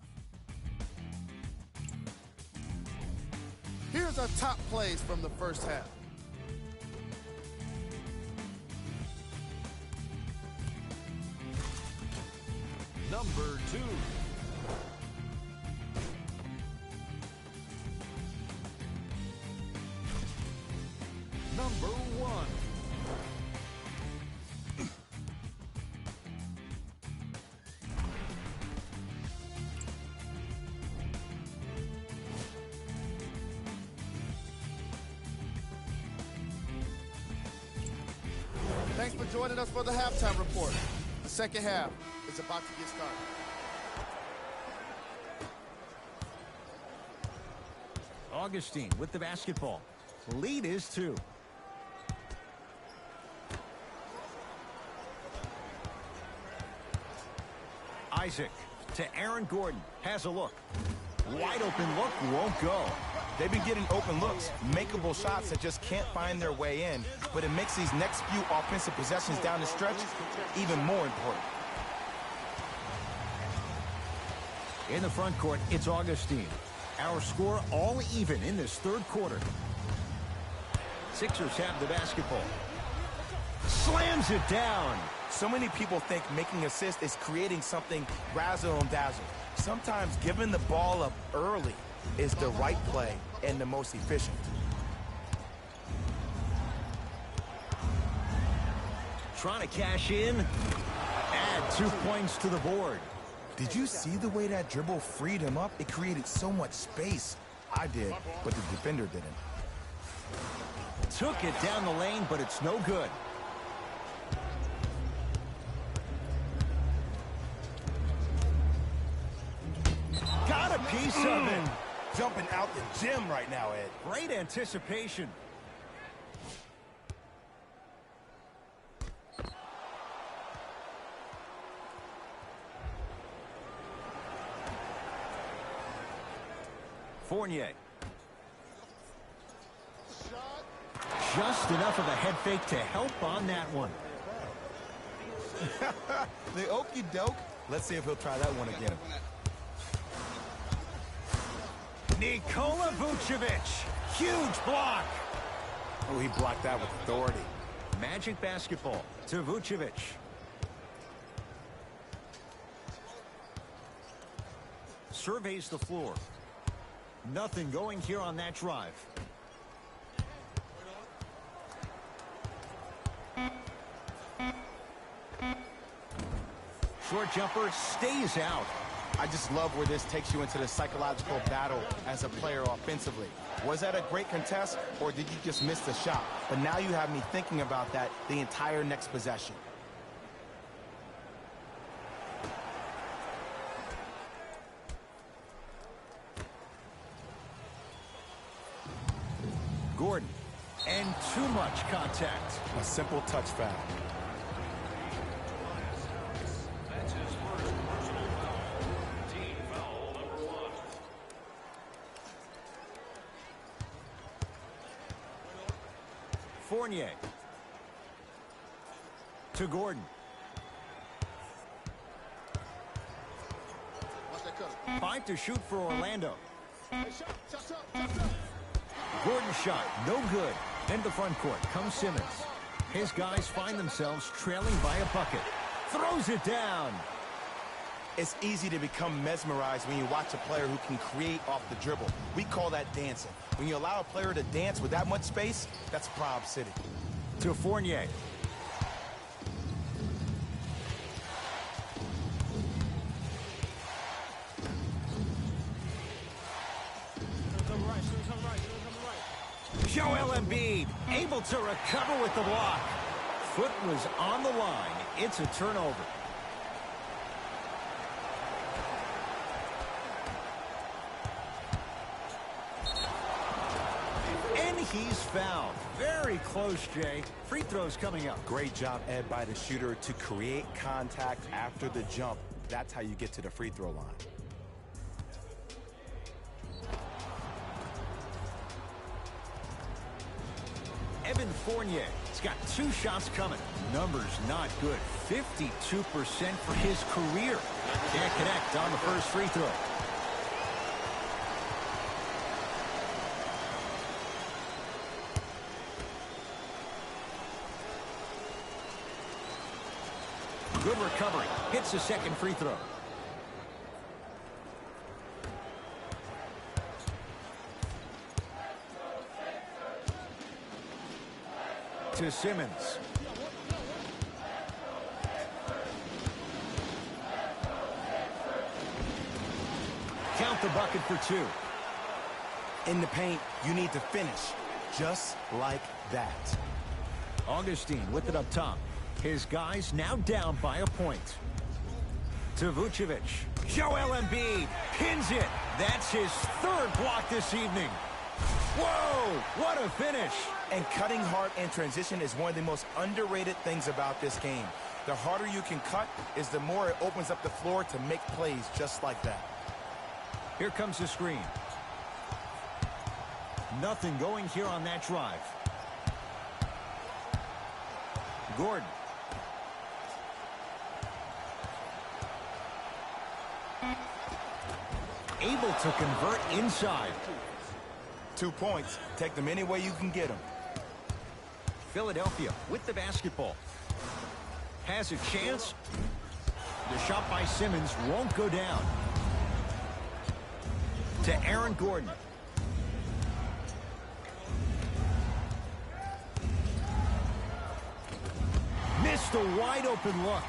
Speaker 7: Here's our top plays from the first half.
Speaker 5: Number 2. Number 1.
Speaker 7: Thanks for joining us for the halftime report. The second half is about to get started.
Speaker 2: Augustine with the basketball. Lead is 2. Isaac to Aaron Gordon. Has a look. Wide open look, won't go.
Speaker 3: They've been getting open looks, makeable shots that just can't find their way in, but it makes these next few offensive possessions down the stretch even more important.
Speaker 2: In the front court, it's Augustine. Our score all even in this third quarter. Sixers have the basketball. Slams it down.
Speaker 3: So many people think making assists is creating something razzle and dazzle. Sometimes giving the ball up early is the right play and the most efficient.
Speaker 2: Trying to cash in. And 2 points to the board.
Speaker 3: Did you see the way that dribble freed him up? It created so much space. I did, but the defender didn't.
Speaker 2: Took it down the lane, but it's no good. Got a piece of it.
Speaker 3: Jumping out the gym right now, Ed.
Speaker 2: Great anticipation. Fournier. Just enough of a head fake to help on that one.
Speaker 3: The okey doke. Let's see if he'll try that one again.
Speaker 2: Nikola Vucevic. Huge block.
Speaker 3: Oh, he blocked that with authority.
Speaker 2: Magic basketball to Vucevic. Surveys the floor. Nothing going here on that drive. Short jumper stays out.
Speaker 3: I just love where this takes you into the psychological battle as a player offensively. Was that a great contest, or did you just miss the shot? But now you have me thinking about that the entire next possession.
Speaker 2: Gordon. And too much contact.
Speaker 3: A simple touch foul.
Speaker 4: That's his first personal foul. Team foul number 1.
Speaker 2: Fournier. To Gordon.
Speaker 7: Watch that cutter.
Speaker 2: 5 to shoot for Orlando.
Speaker 7: Hey, shot.
Speaker 2: Gordon shot, no good. Into the front court comes Simmons. His guys find themselves trailing by a bucket. Throws it down.
Speaker 3: It's easy to become mesmerized when you watch a player who can create off the dribble. We call that dancing. When you allow a player to dance with that much space, that's Prob City.
Speaker 2: To Fournier. Joel Embiid able to recover with the block. Foot was on the line. It's a turnover. And he's fouled. Very close, Jay. Free throws coming up.
Speaker 3: Great job, Ed, by the shooter to create contact after the jump. That's how you get to the free throw line.
Speaker 2: Evan Fournier. He's got 2 shots coming. Numbers not good. 52% for his career. Can't connect on the first free throw. Good recovery. Hits the second free throw. To Simmons. Count the bucket for 2.
Speaker 3: In the paint, you need to finish just like that.
Speaker 2: Augustine with it up top. His guys now down by a point. To Vucevic. Joel Embiid pins it. That's his 3rd block this evening. Whoa, what a finish.
Speaker 3: And cutting hard in transition is one of the most underrated things about this game. The harder you can cut is the more it opens up the floor to make plays just like that.
Speaker 2: Here comes the screen. Nothing going here on that drive. Gordon. Able to convert inside.
Speaker 3: 2 points. Take them any way you can get them.
Speaker 2: Philadelphia with the basketball. Has a chance. The shot by Simmons won't go down. To Aaron Gordon. Missed a wide open look.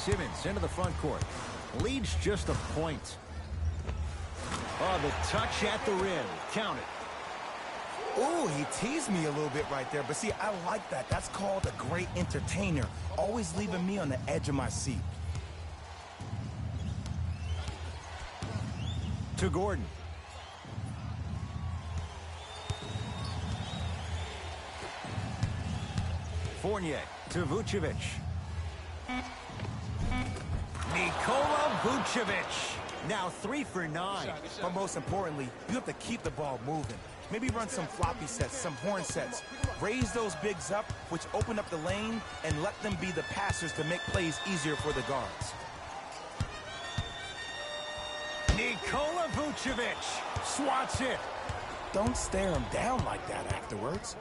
Speaker 2: Simmons into the front court. Leads just a point. Oh, the touch at the rim. Count it.
Speaker 3: Oh, he teased me a little bit right there. But see, I like that. That's called a great entertainer. Always leaving me on the edge of my seat.
Speaker 2: To Gordon. Fournier to Vucevic. Nikola Vucevic. Now 3 for 9.
Speaker 3: But most importantly, you have to keep the ball moving. Maybe run some floppy sets, some horn sets. Raise those bigs up, which open up the lane, and let them be the passers to make plays easier for the guards.
Speaker 2: Nikola Vucevic swats it.
Speaker 3: Don't stare him down like that afterwards.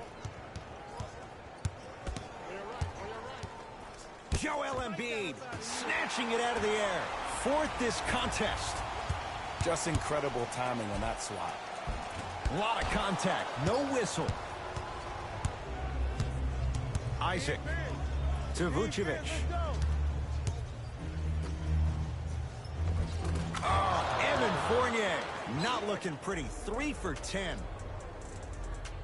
Speaker 2: Joel Embiid snatching it out of the air. Fourth this contest.
Speaker 3: Just incredible timing on that swat.
Speaker 2: A lot of contact, no whistle. Isaac to Vucevic. Oh, Evan Fournier not looking pretty. 3 for 10.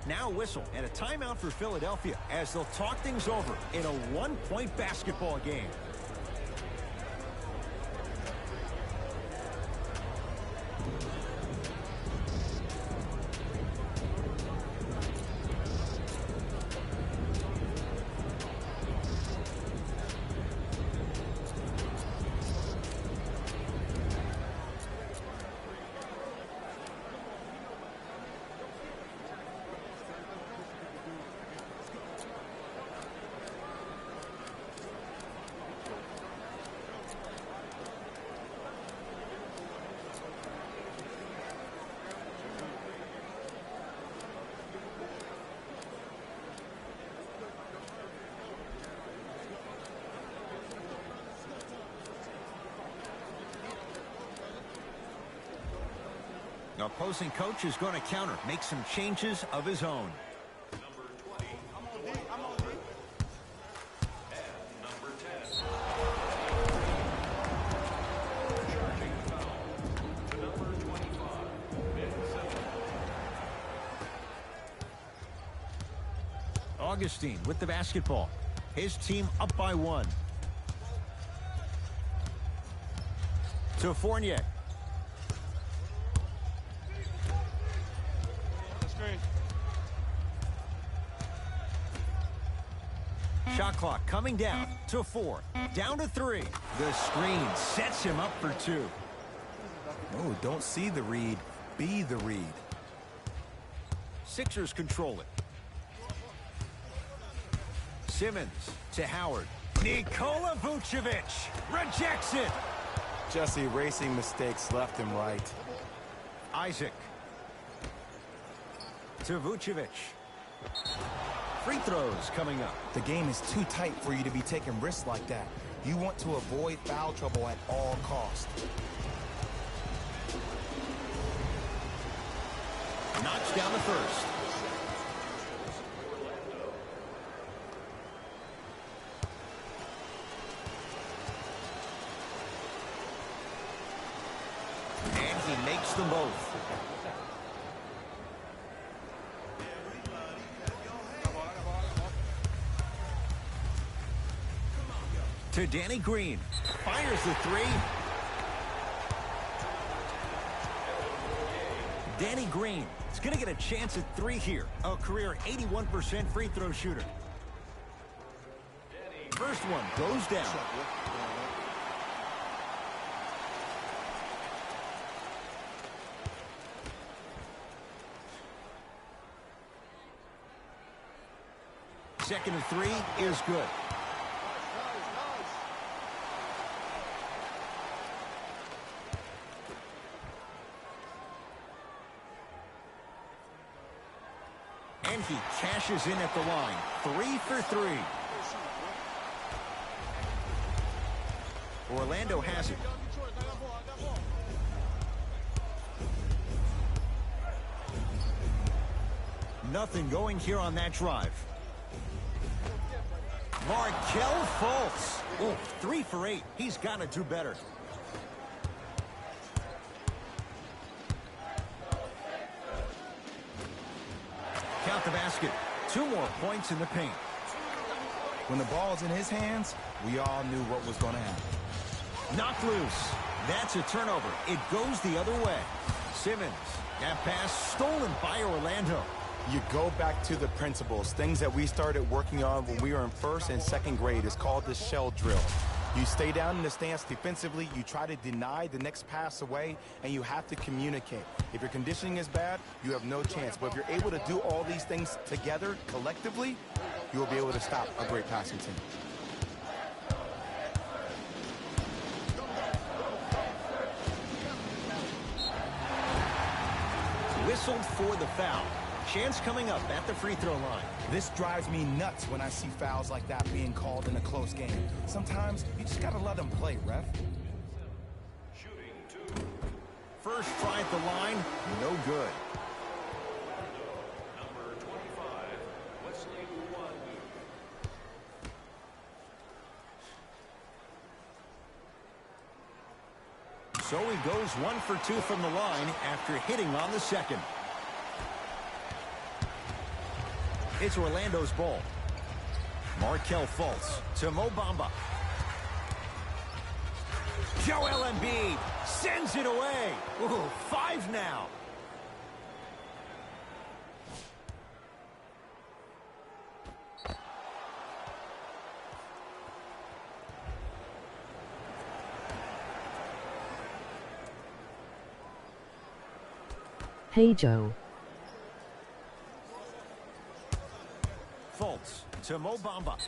Speaker 2: Now whistle and a timeout for Philadelphia as they'll talk things over in a one-point basketball game. The opposing coach is going to counter, make some changes of his own.
Speaker 4: Number 20. And number 10. Charging foul. To number 25. Ben Simmons.
Speaker 2: Augustine with the basketball. His team up by 1. To Fournier. Shot clock coming down to 4. Down to 3. The screen sets him up for 2.
Speaker 3: Oh, don't see the read. Be the read.
Speaker 2: Sixers control it. Simmons to Howard. Nikola Vucevic rejects it.
Speaker 3: Just erasing mistakes left and right.
Speaker 2: Isaac to Vucevic. Free throws coming up.
Speaker 3: The game is too tight for you to be taking risks like that. You want to avoid foul trouble at all costs.
Speaker 2: Knocks down the first. And he makes them both. To Danny Green. Fires the 3. Danny Green is going to get a chance at 3 here. A career 81% free throw shooter. First one goes down. Second and 3 is good. And he cashes in at the line. 3 for 3. Orlando has it. Nothing going here on that drive. Markelle Fultz. Oh, 3 for 8. He's got to do better. Count the basket. 2 more points in the paint.
Speaker 3: When the ball's in his hands, we all knew what was going to happen.
Speaker 2: Knocked loose. That's a turnover. It goes the other way. Simmons. That pass stolen by Orlando.
Speaker 3: You go back to the principles, things that we started working on when we were in 1st and 2nd grade. It's called the shell drill. You stay down in the stance defensively, you try to deny the next pass away, and you have to communicate. If your conditioning is bad, you have no chance. But if you're able to do all these things together, collectively, you will be able to stop a great passing team.
Speaker 2: Whistled for the foul. Chance coming up at the free throw line.
Speaker 3: This drives me nuts when I see fouls like that being called in a close game. Sometimes you just got to let them play, ref.
Speaker 4: Shooting 2.
Speaker 2: First try at the line, no good.
Speaker 4: Number 25, Wesley Iwundu.
Speaker 2: So he goes 1 for 2 from the line after hitting on the second. It's Orlando's ball. Markelle Fultz to Mo Bamba. Joel Embiid sends it away. Ooh, 5 now.
Speaker 1: Hey Joe.
Speaker 2: Fultz to Mo Bamba.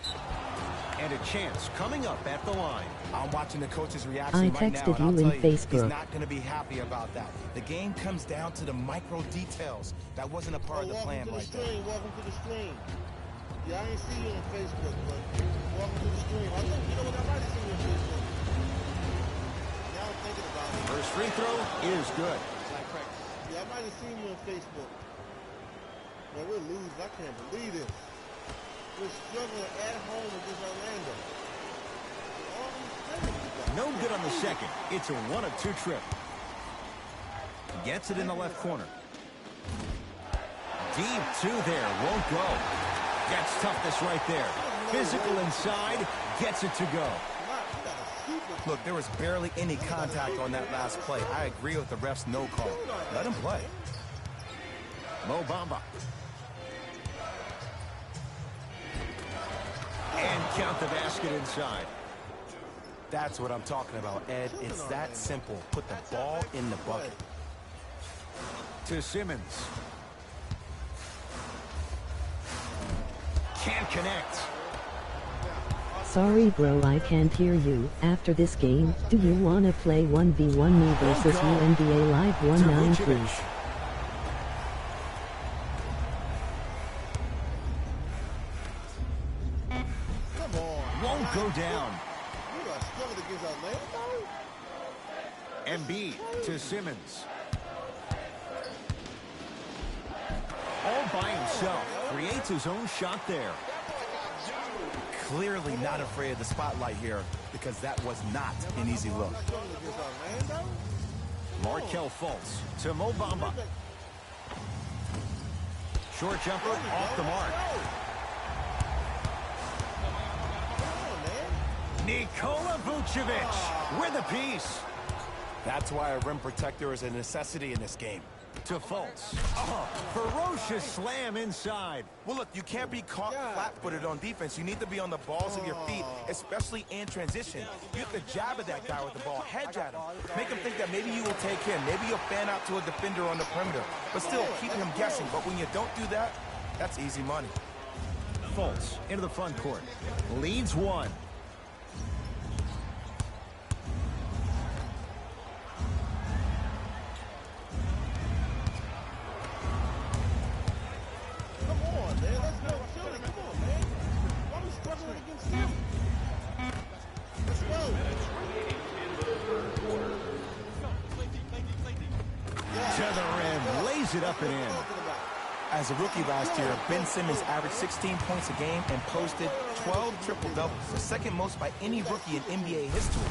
Speaker 2: And a chance coming up at the line.
Speaker 3: I'm watching the coach's reaction
Speaker 1: I
Speaker 3: right now,
Speaker 1: texted
Speaker 3: and I'll
Speaker 1: you in
Speaker 3: tell you, he's
Speaker 1: Facebook.
Speaker 3: not going to be happy about that. The game comes down to the micro details. That wasn't a part of the plan right there.
Speaker 7: Welcome to the stream. Yeah, I ain't see you on Facebook, but welcome to the stream. I think, you know what, I might have seen you on Facebook. Now I'm thinking about it.
Speaker 2: First free throw is good.
Speaker 7: Yeah, I might have seen you on Facebook. Man, we're losing. I can't believe this. We're struggling at home against Orlando.
Speaker 2: No good on the second. It's a 1 of 2 trip. Gets it in the left corner. Deep 2 there. Won't go. That's toughness right there. Physical inside. Gets it to go.
Speaker 3: Look, there was barely any contact on that last play. I agree with the ref's no call. Let him play.
Speaker 2: Mo Bamba. And count the basket inside.
Speaker 3: That's what I'm talking about, Ed. It's that simple. Put the ball in the bucket.
Speaker 2: To Simmons. Can't connect.
Speaker 1: Sorry bro, I can't hear you. After this game, do you wanna play 1v1 me versus you NBA Live 193?
Speaker 7: Come on.
Speaker 2: Won't go down.
Speaker 7: We are struggling against Orlando.
Speaker 2: Embiid to Simmons. All by himself. Creates his own shot there.
Speaker 3: Clearly not afraid of the spotlight here because that was not an easy look.
Speaker 7: Struggling against Orlando.
Speaker 2: Markelle Fultz to Mo Bamba. Short jumper off the mark. Nikola Vucevic with a piece.
Speaker 3: That's why a rim protector is a necessity in this game.
Speaker 2: To Fultz. Oh, ferocious slam inside.
Speaker 3: Well, look, you can't be caught flat-footed on defense. You need to be on the balls of your feet, especially in transition. You have to jab at that guy with the ball, hedge at him. Make him think that maybe you will take him. Maybe you'll fan out to a defender on the perimeter. But still, keep him guessing. But when you don't do that, that's easy money.
Speaker 2: Fultz into the front court. Leads 1. To the rim, lays it up and in.
Speaker 3: As a rookie last year, Ben Simmons averaged 16 points a game and posted 12 triple-doubles, the second most by any rookie in NBA history.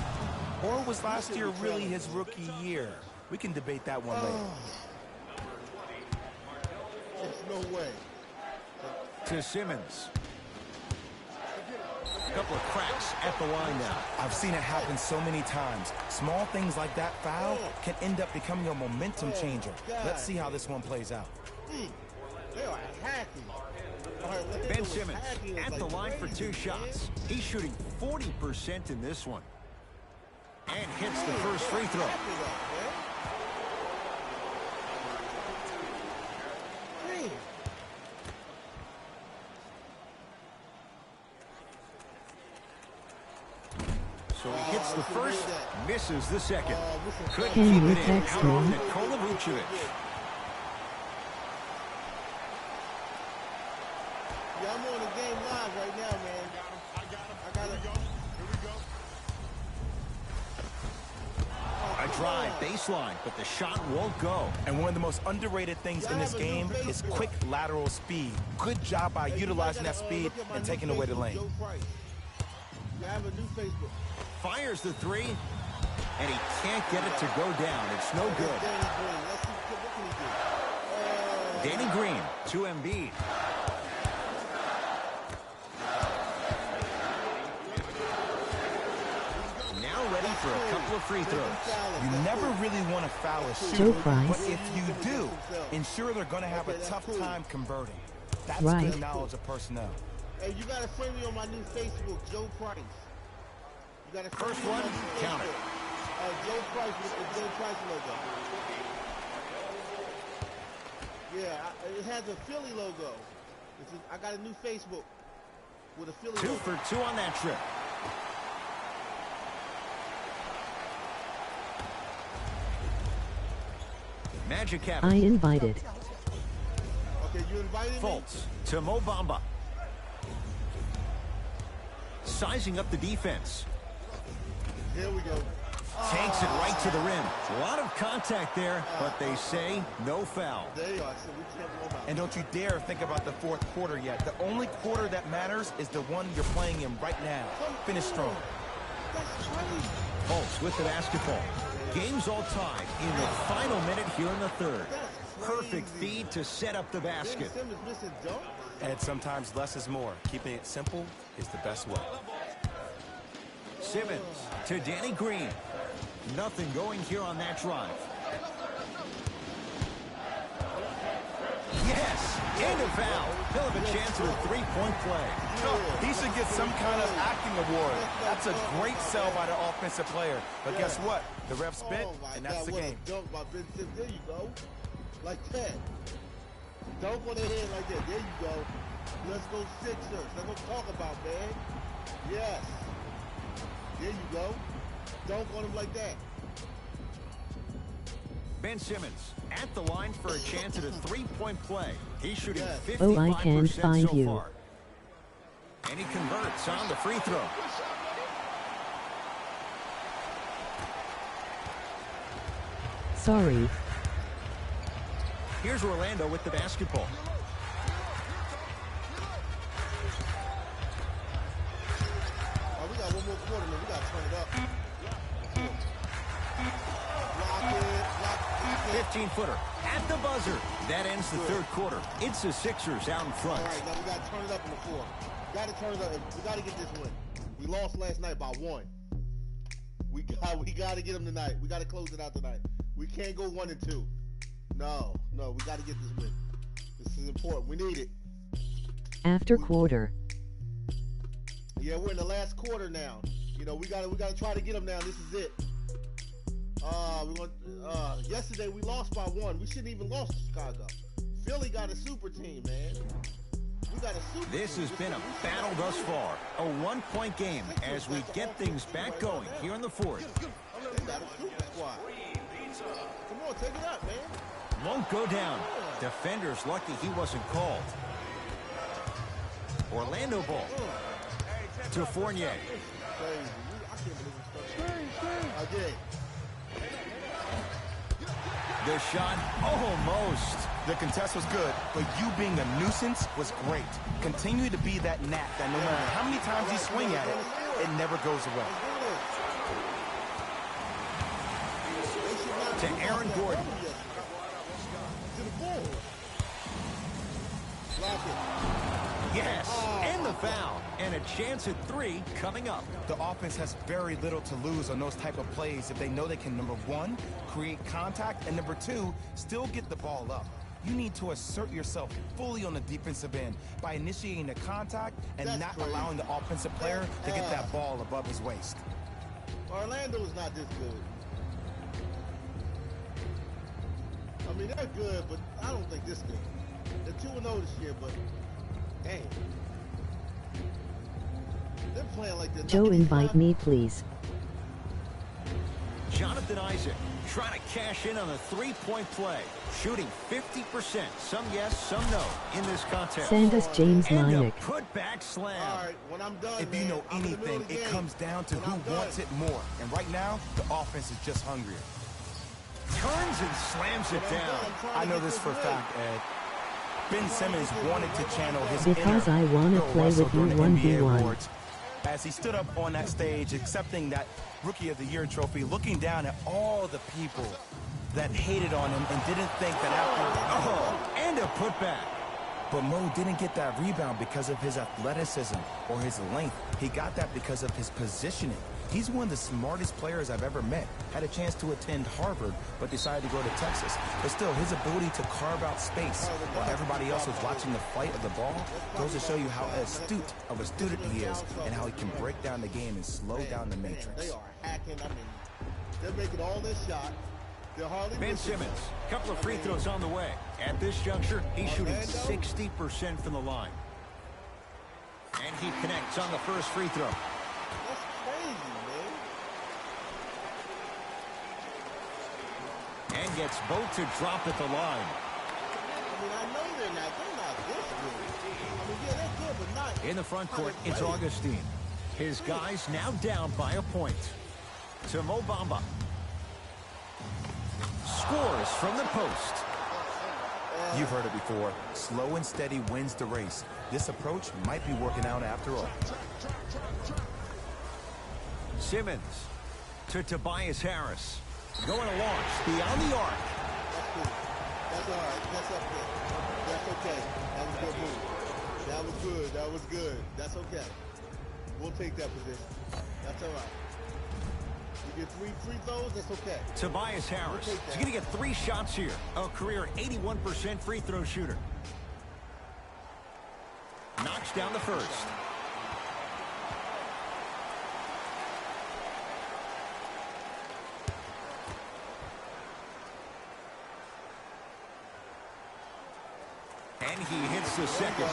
Speaker 3: Or was last year really his rookie year? We can debate that one later.
Speaker 7: There's no way.
Speaker 2: To Simmons. A couple of cracks at the line now.
Speaker 3: I've seen it happen so many times. Small things like that foul can end up becoming a momentum changer. Let's see how this one plays out.
Speaker 7: They are hacking.
Speaker 2: Ben Simmons at the line for 2 shots. He's shooting 40% in this one. And hits the first free throw. So he hits the first, misses the second. Couldn't keep it in. Out on Nikola Vucevic.
Speaker 7: Yeah, I'm on the game live right now, man. I got him. Here we go.
Speaker 2: A drive, baseline, but the shot won't go.
Speaker 3: And one of the most underrated things in this game is quick lateral speed. Good job by utilizing that speed and taking away the lane.
Speaker 7: I have a new Facebook.
Speaker 2: Fires the 3, and he can't get it to go down. It's no good. Danny Green to Embiid. Now ready for a couple of free throws.
Speaker 3: You never really want to foul a
Speaker 1: Joe
Speaker 3: shooter,
Speaker 1: Price.
Speaker 3: but if you do, ensure they're going to have a tough time converting. That's
Speaker 1: Right.
Speaker 3: good knowledge of personnel.
Speaker 7: Hey, you got to friend me on my new Facebook, Joe Price. You got to
Speaker 2: First one, count it.
Speaker 7: Joe Price with the Joe Price logo. Yeah, it has a Philly logo. I got a new Facebook with a Philly
Speaker 2: 2
Speaker 7: logo.
Speaker 2: for 2 on that trip. Magic
Speaker 1: I
Speaker 2: happens.
Speaker 1: invited.
Speaker 7: Okay, you invited me?
Speaker 2: Fultz to Mo Bamba. Sizing up the defense.
Speaker 7: Here we go.
Speaker 2: Takes it right to the rim. A lot of contact there, but they say no foul.
Speaker 7: There you are, so we can't blow them out.
Speaker 3: And don't you dare think about the fourth quarter yet. The only quarter that matters is the one you're playing in right now. Finish strong.
Speaker 7: That's crazy.
Speaker 2: Fultz with the basketball. Game's all tied in the final minute here in the third. Perfect feed to set up the basket.
Speaker 7: Ben Simmons missing dunk?
Speaker 3: And sometimes less is more. Keeping it simple is the best way.
Speaker 2: Simmons to Danny Green. Nothing going here on that drive. Yes, and a foul. He'll have a chance at a three-point play.
Speaker 3: He should get some kind of acting award. That's a great sell by the offensive player. But guess what? The ref spit, and that's the game.
Speaker 7: Dunk by Ben Simmons. There you go. Like that. Dunk on their head like that. There you go. Let's go Sixers. That's what I'm talking about, man. Yes. There you go. Dunk on him like that.
Speaker 2: Ben Simmons at the line for a chance at a three-point play. He's shooting 55%
Speaker 1: Oh, I can find
Speaker 2: so
Speaker 1: you.
Speaker 2: far. And he converts on the free throw.
Speaker 1: Sorry.
Speaker 2: Here's Orlando with the basketball.
Speaker 7: Oh, we got one more quarter, man. We got to turn it up. Block it.
Speaker 2: 15-footer at the buzzer. That ends the third quarter. It's the Sixers out in front.
Speaker 7: All right, now we got to turn it up in the fourth. Got to turn it up. We got to get this win. We lost last night by 1. We got to get them tonight. We got to close it out tonight. We can't go 1-2. No, we got to get this win. This is important. We need it.
Speaker 1: After quarter.
Speaker 7: Yeah, we're in the last quarter now. You know, we gotta try to get them now. This is it. Yesterday we lost by 1. We shouldn't even lost to Chicago. Philly got a super team, man. We got a super
Speaker 2: This
Speaker 7: team.
Speaker 2: has been a battle thus far. A one-point game as we get things back going here in the fourth.
Speaker 7: They got a super squad. Come on, take it up, man.
Speaker 2: Won't go down. Defenders lucky he wasn't called. Orlando ball to Fournier.
Speaker 7: Crazy. I can't believe it's I did.
Speaker 2: The shot almost.
Speaker 3: The contest was good, but you being a nuisance was great. Continue to be that gnat that no matter how many times you swing at it, it never goes away.
Speaker 2: To Aaron Gordon. Yes, and the foul. And a chance at 3 coming up.
Speaker 3: The offense has very little to lose on those type of plays if they know they can, number 1, create contact, and number 2, still get the ball up. You need to assert yourself fully on the defensive end by initiating the contact and not allowing the offensive player to get that ball above his waist.
Speaker 8: Orlando is not this good. I mean, they're good, but I don't think this game. They're 2-0 this year, but dang. They're playing like they're
Speaker 1: Joe, invite me, please.
Speaker 2: Jonathan Isaac trying to cash in on a three-point play. Shooting 50%. Some yes, some no in this contest.
Speaker 1: Send us James
Speaker 2: And a
Speaker 1: Manick.
Speaker 2: put-back slam.
Speaker 8: all right, when I'm done,
Speaker 3: If you know anything, it comes down to who wants it more. And right now, the offense is just hungrier.
Speaker 2: Turns and slams it down.
Speaker 3: I know this for a fact, Ed. Ben Simmons wanted to channel his
Speaker 1: Because
Speaker 3: inner
Speaker 1: I wanna
Speaker 3: Bill
Speaker 1: play
Speaker 3: Russell
Speaker 1: with you
Speaker 3: during the NBA
Speaker 1: 1v1.
Speaker 3: awards, as he stood up on that stage accepting that Rookie of the Year trophy, looking down at all the people that hated on him and didn't think that after...
Speaker 2: Oh, and a putback.
Speaker 3: But Mo didn't get that rebound because of his athleticism or his length. He got that because of his positioning. He's one of the smartest players I've ever met. Had a chance to attend Harvard, but decided to go to Texas. But still, his ability to carve out space while everybody else was watching the flight of the ball goes to show you how astute of a student he is and how he can break down the game and slow down the
Speaker 8: They
Speaker 3: matrix.
Speaker 8: are hacking. I mean, they're making all this shot. They're hardly
Speaker 2: Ben
Speaker 8: missing
Speaker 2: Simmons,
Speaker 8: one.
Speaker 2: couple of free throws on the way. At this juncture, he's shooting 60% from the line. And he connects on the first free throw.
Speaker 8: That's crazy, man.
Speaker 2: And gets both to drop at the line.
Speaker 8: I mean, I know they're not this good. I mean, yeah, they're good, but not.
Speaker 2: In the front court,
Speaker 8: not
Speaker 2: it's
Speaker 8: great.
Speaker 2: Augustine. His guys now down by a point. To Mo Bamba. Scores from the post.
Speaker 3: You've heard it before. Slow and steady wins the race. This approach might be working out after all.
Speaker 2: Simmons to Tobias Harris. Going to launch beyond the arc.
Speaker 8: That's good. That's all right. That's up there. That's okay. That was a good move. That was good. That was good. That's okay. We'll take that position. That's all right. You get 3 free throws, that's okay.
Speaker 2: Tobias Harris. He's going to get 3 shots here. A career 81% free throw shooter. Knocks down the first. And he hits the second.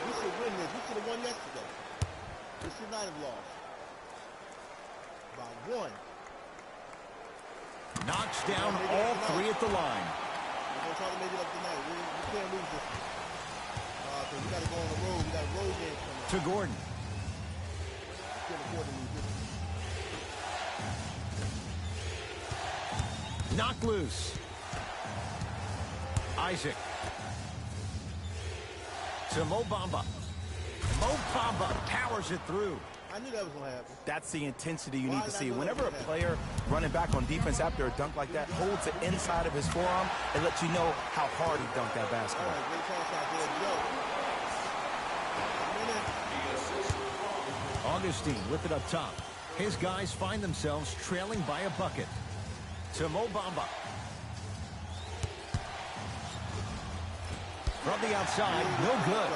Speaker 8: We should win this. We should have won yesterday. We should not have lost. By 1.
Speaker 2: Knocks down all 3 at the line.
Speaker 8: We're going to try to make it up tonight. We can't lose this one. Because we got to go on the road. We got a road game coming up.
Speaker 2: To Gordon.
Speaker 8: We can't afford to lose this one.
Speaker 2: Knocked loose. Isaac. To Mo Bamba. Mo Bamba powers it through.
Speaker 8: I knew that was going to happen.
Speaker 3: That's the intensity you need to see. Whenever a player running back on defense after a dunk like that holds it inside of his forearm, it lets you know how hard he dunked that
Speaker 8: All
Speaker 3: basketball.
Speaker 8: right, great pass out there, Joe.
Speaker 2: Augustine with it up top. His guys find themselves trailing by a bucket. To Mo Bamba. From the outside, no good.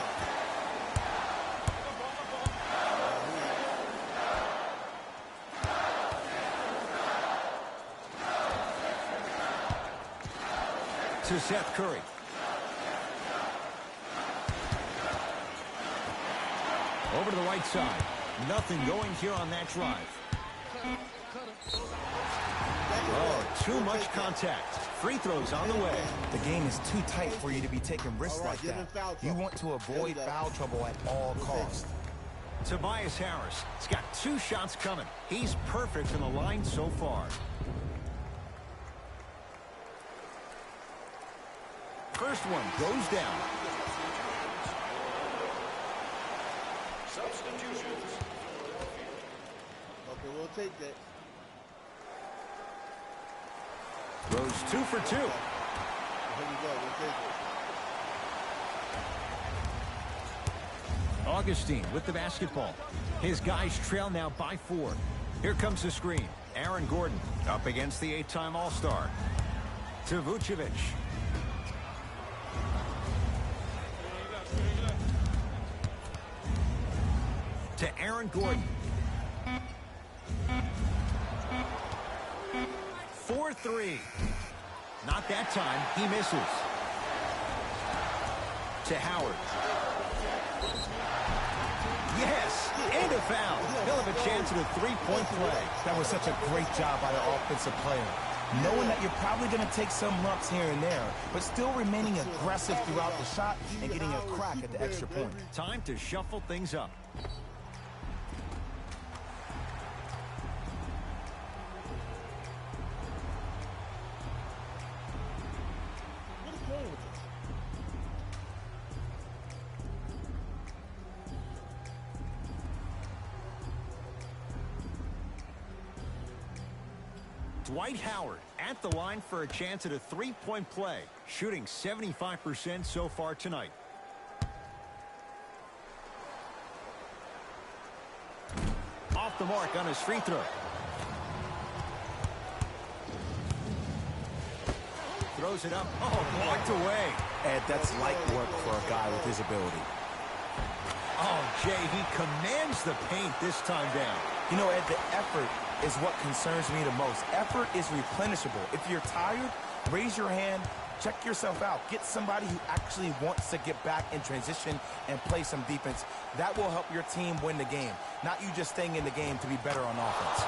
Speaker 2: To Seth Curry. Over to the right side. Nothing going here on that drive. Oh, too much contact. Free throws on the way.
Speaker 3: The game is too tight for you to be taking risks like that. You want to avoid foul trouble at all costs.
Speaker 2: Tobias Harris. He's got 2 shots coming. He's perfect from the line so far. first one goes down.
Speaker 4: Substitutions.
Speaker 8: Okay, we'll take that.
Speaker 2: Throws 2 for 2.
Speaker 8: Here we go. We'll take it.
Speaker 2: Augustine with the basketball. His guys trail now by 4. Here comes the screen. Aaron Gordon up against the 8-time All-Star. To Vucevic. To Aaron Gordon. 4-3. Not that time. He misses. To Howard. Yes, and a foul. He'll have a chance at a 3-point play.
Speaker 3: That was such a great job by the offensive player. Knowing that you're probably going to take some lumps here and there, but still remaining aggressive throughout the shot and getting a crack at the extra point.
Speaker 2: Time to shuffle things up.
Speaker 8: What is wrong with this?
Speaker 2: Dwight Howard at the line for a chance at a 3-point play, shooting 75% so far tonight. Off the mark on his free throw. Throws it up. Oh, blocked away.
Speaker 3: Ed, that's light work for a guy with his ability.
Speaker 2: Oh, Jay, he commands the paint this time down.
Speaker 3: You know, Ed, the effort is what concerns me the most. Effort is replenishable. If you're tired, raise your hand, check yourself out. Get somebody who actually wants to get back in transition and play some defense. That will help your team win the game, not you just staying in the game to be better on offense.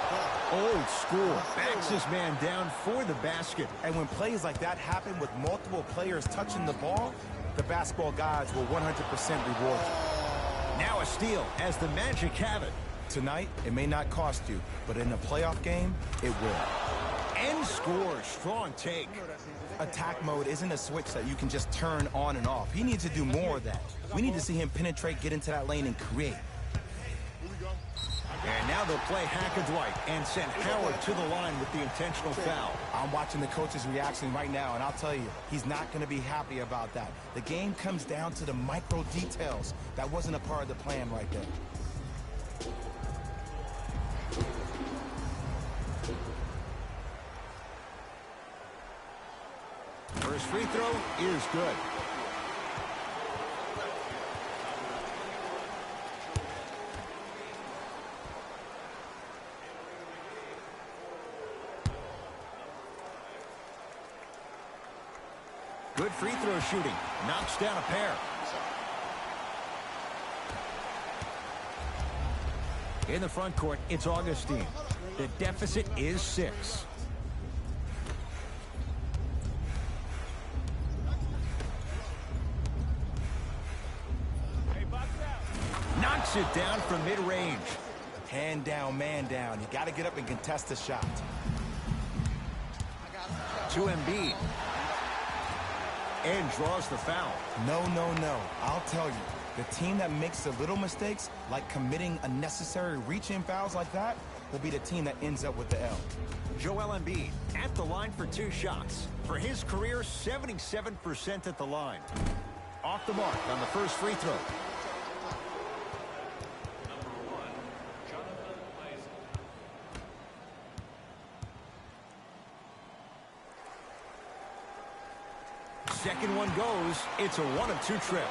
Speaker 2: Old school. Backs his man down for the basket.
Speaker 3: And when plays like that happen with multiple players touching the ball, the basketball gods will 100% reward you.
Speaker 2: Now a steal as the Magic have it.
Speaker 3: Tonight, it may not cost you, but in a playoff game, it will.
Speaker 2: End score. Strong take.
Speaker 3: Attack mode isn't a switch that you can just turn on and off. He needs to do more of that. We need to see him penetrate, get into that lane, and create.
Speaker 2: And now they'll play Hack-a-Dwight and send Howard to the line with the intentional foul.
Speaker 3: I'm watching the coach's reaction right now, and I'll tell you, he's not going to be happy about that. The game comes down to the micro details. That wasn't a part of the plan right there.
Speaker 2: First free throw is good. Good free throw shooting. Knocks down a pair. In the front court, it's Augustine. The deficit is 6. Knocks it down from mid-range.
Speaker 3: Hand down, man down. You got to get up and contest the shot.
Speaker 2: To Embiid. And draws the foul.
Speaker 3: No. I'll tell you, the team that makes the little mistakes, like committing unnecessary reach-in fouls like that, will be the team that ends up with the L.
Speaker 2: Joel Embiid at the line for 2 shots. For his career, 77% at the line. Off the mark on the first free throw. Second one goes. It's a 1-of-2 trip.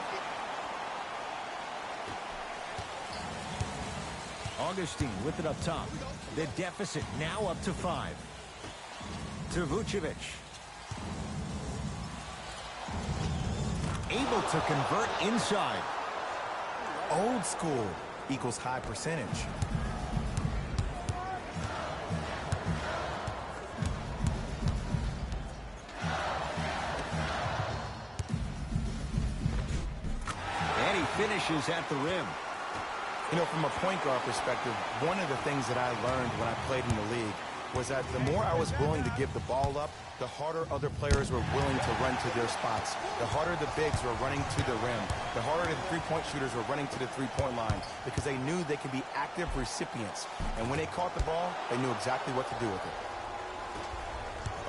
Speaker 2: Augustine with it up top. The deficit now up to 5. To Vucevic. Able to convert inside.
Speaker 3: Old school equals high percentage.
Speaker 2: And he finishes at the rim.
Speaker 3: You know, from a point guard perspective, one of the things that I learned when I played in the league was that the more I was willing to give the ball up, the harder other players were willing to run to their spots. The harder the bigs were running to the rim. The harder the three-point shooters were running to the three-point line because they knew they could be active recipients. And when they caught the ball, they knew exactly what to do with it.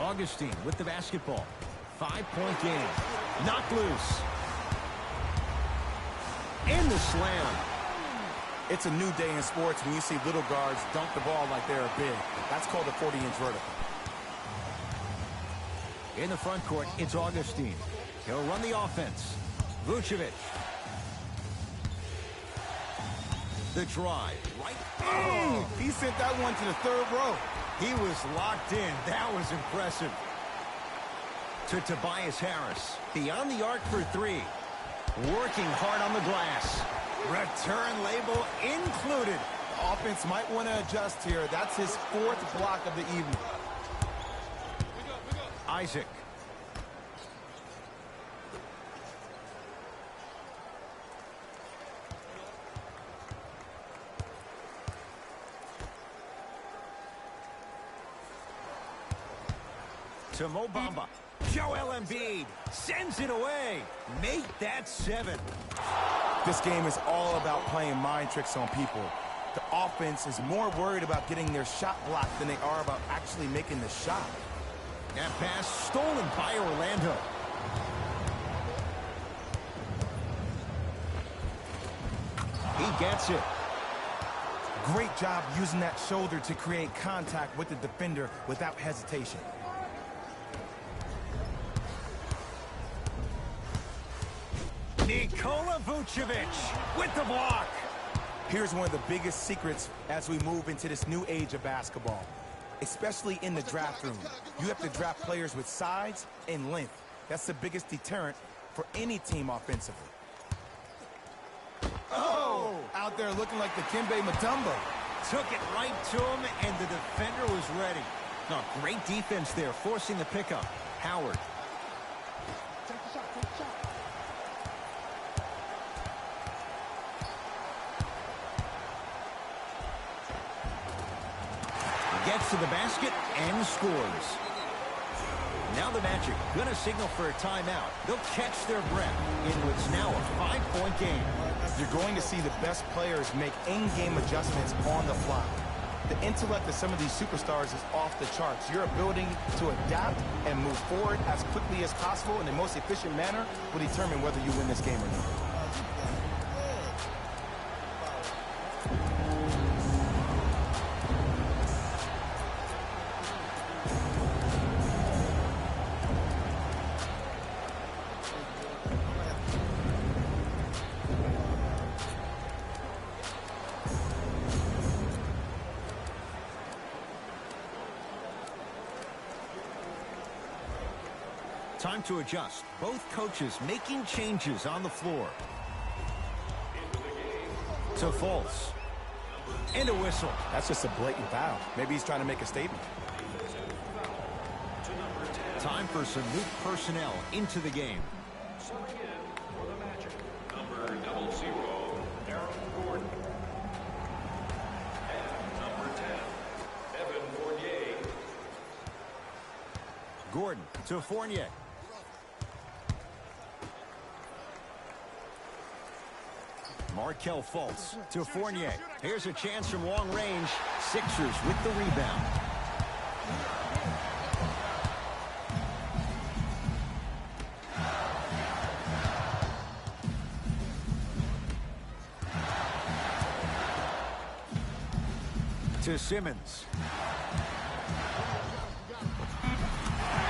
Speaker 2: Augustine with the basketball. 5-point game. Knocked loose. And the slam.
Speaker 3: It's a new day in sports when you see little guards dunk the ball like they're big. That's called a 40-inch vertical.
Speaker 2: In the front court, it's Augustine. He'll run the offense. Vucevic. The drive. Right.
Speaker 3: Oh, he sent that one to the third row.
Speaker 2: He was locked in. That was impressive. To Tobias Harris. Beyond the arc for three. Working hard on the glass. Return label included.
Speaker 3: The offense might want to adjust here. That's his fourth block of the evening.
Speaker 2: Isaac. To Mo Bamba. Joel Embiid sends it away. Make that 7.
Speaker 3: This game is all about playing mind tricks on people. The offense is more worried about getting their shot blocked than they are about actually making the shot.
Speaker 2: That pass stolen by Orlando. He gets it.
Speaker 3: Great job using that shoulder to create contact with the defender without hesitation.
Speaker 2: Nikola Vucevic with the block.
Speaker 3: Here's one of the biggest secrets as we move into this new age of basketball, especially in the draft room. You have to draft players with size and length. That's the biggest deterrent for any team offensively. Oh! Out there looking like the Dikembe Mutombo.
Speaker 2: Took it right to him, and the defender was ready. No, great defense there, forcing the pickup. Howard. Gets to the basket and scores. Now the Magic gonna signal for a timeout. They'll catch their breath in what's now a 5-point game.
Speaker 3: You're going to see the best players make in-game adjustments on the fly. The intellect of some of these superstars is off the charts. Your ability to adapt and move forward as quickly as possible in the most efficient manner will determine whether you win this game or not.
Speaker 2: Time to adjust. Both coaches making changes on the floor. To Fultz. And a whistle.
Speaker 3: That's just a blatant foul. Maybe he's trying to make a statement.
Speaker 2: Time for some new personnel into the game.
Speaker 4: Subbing in for the Magic, number 00, Aaron Gordon. And number 10, Evan Fournier.
Speaker 2: Gordon to Fournier. Markelle Fultz to Fournier. Here's a chance from long range. Sixers with the rebound. To Simmons.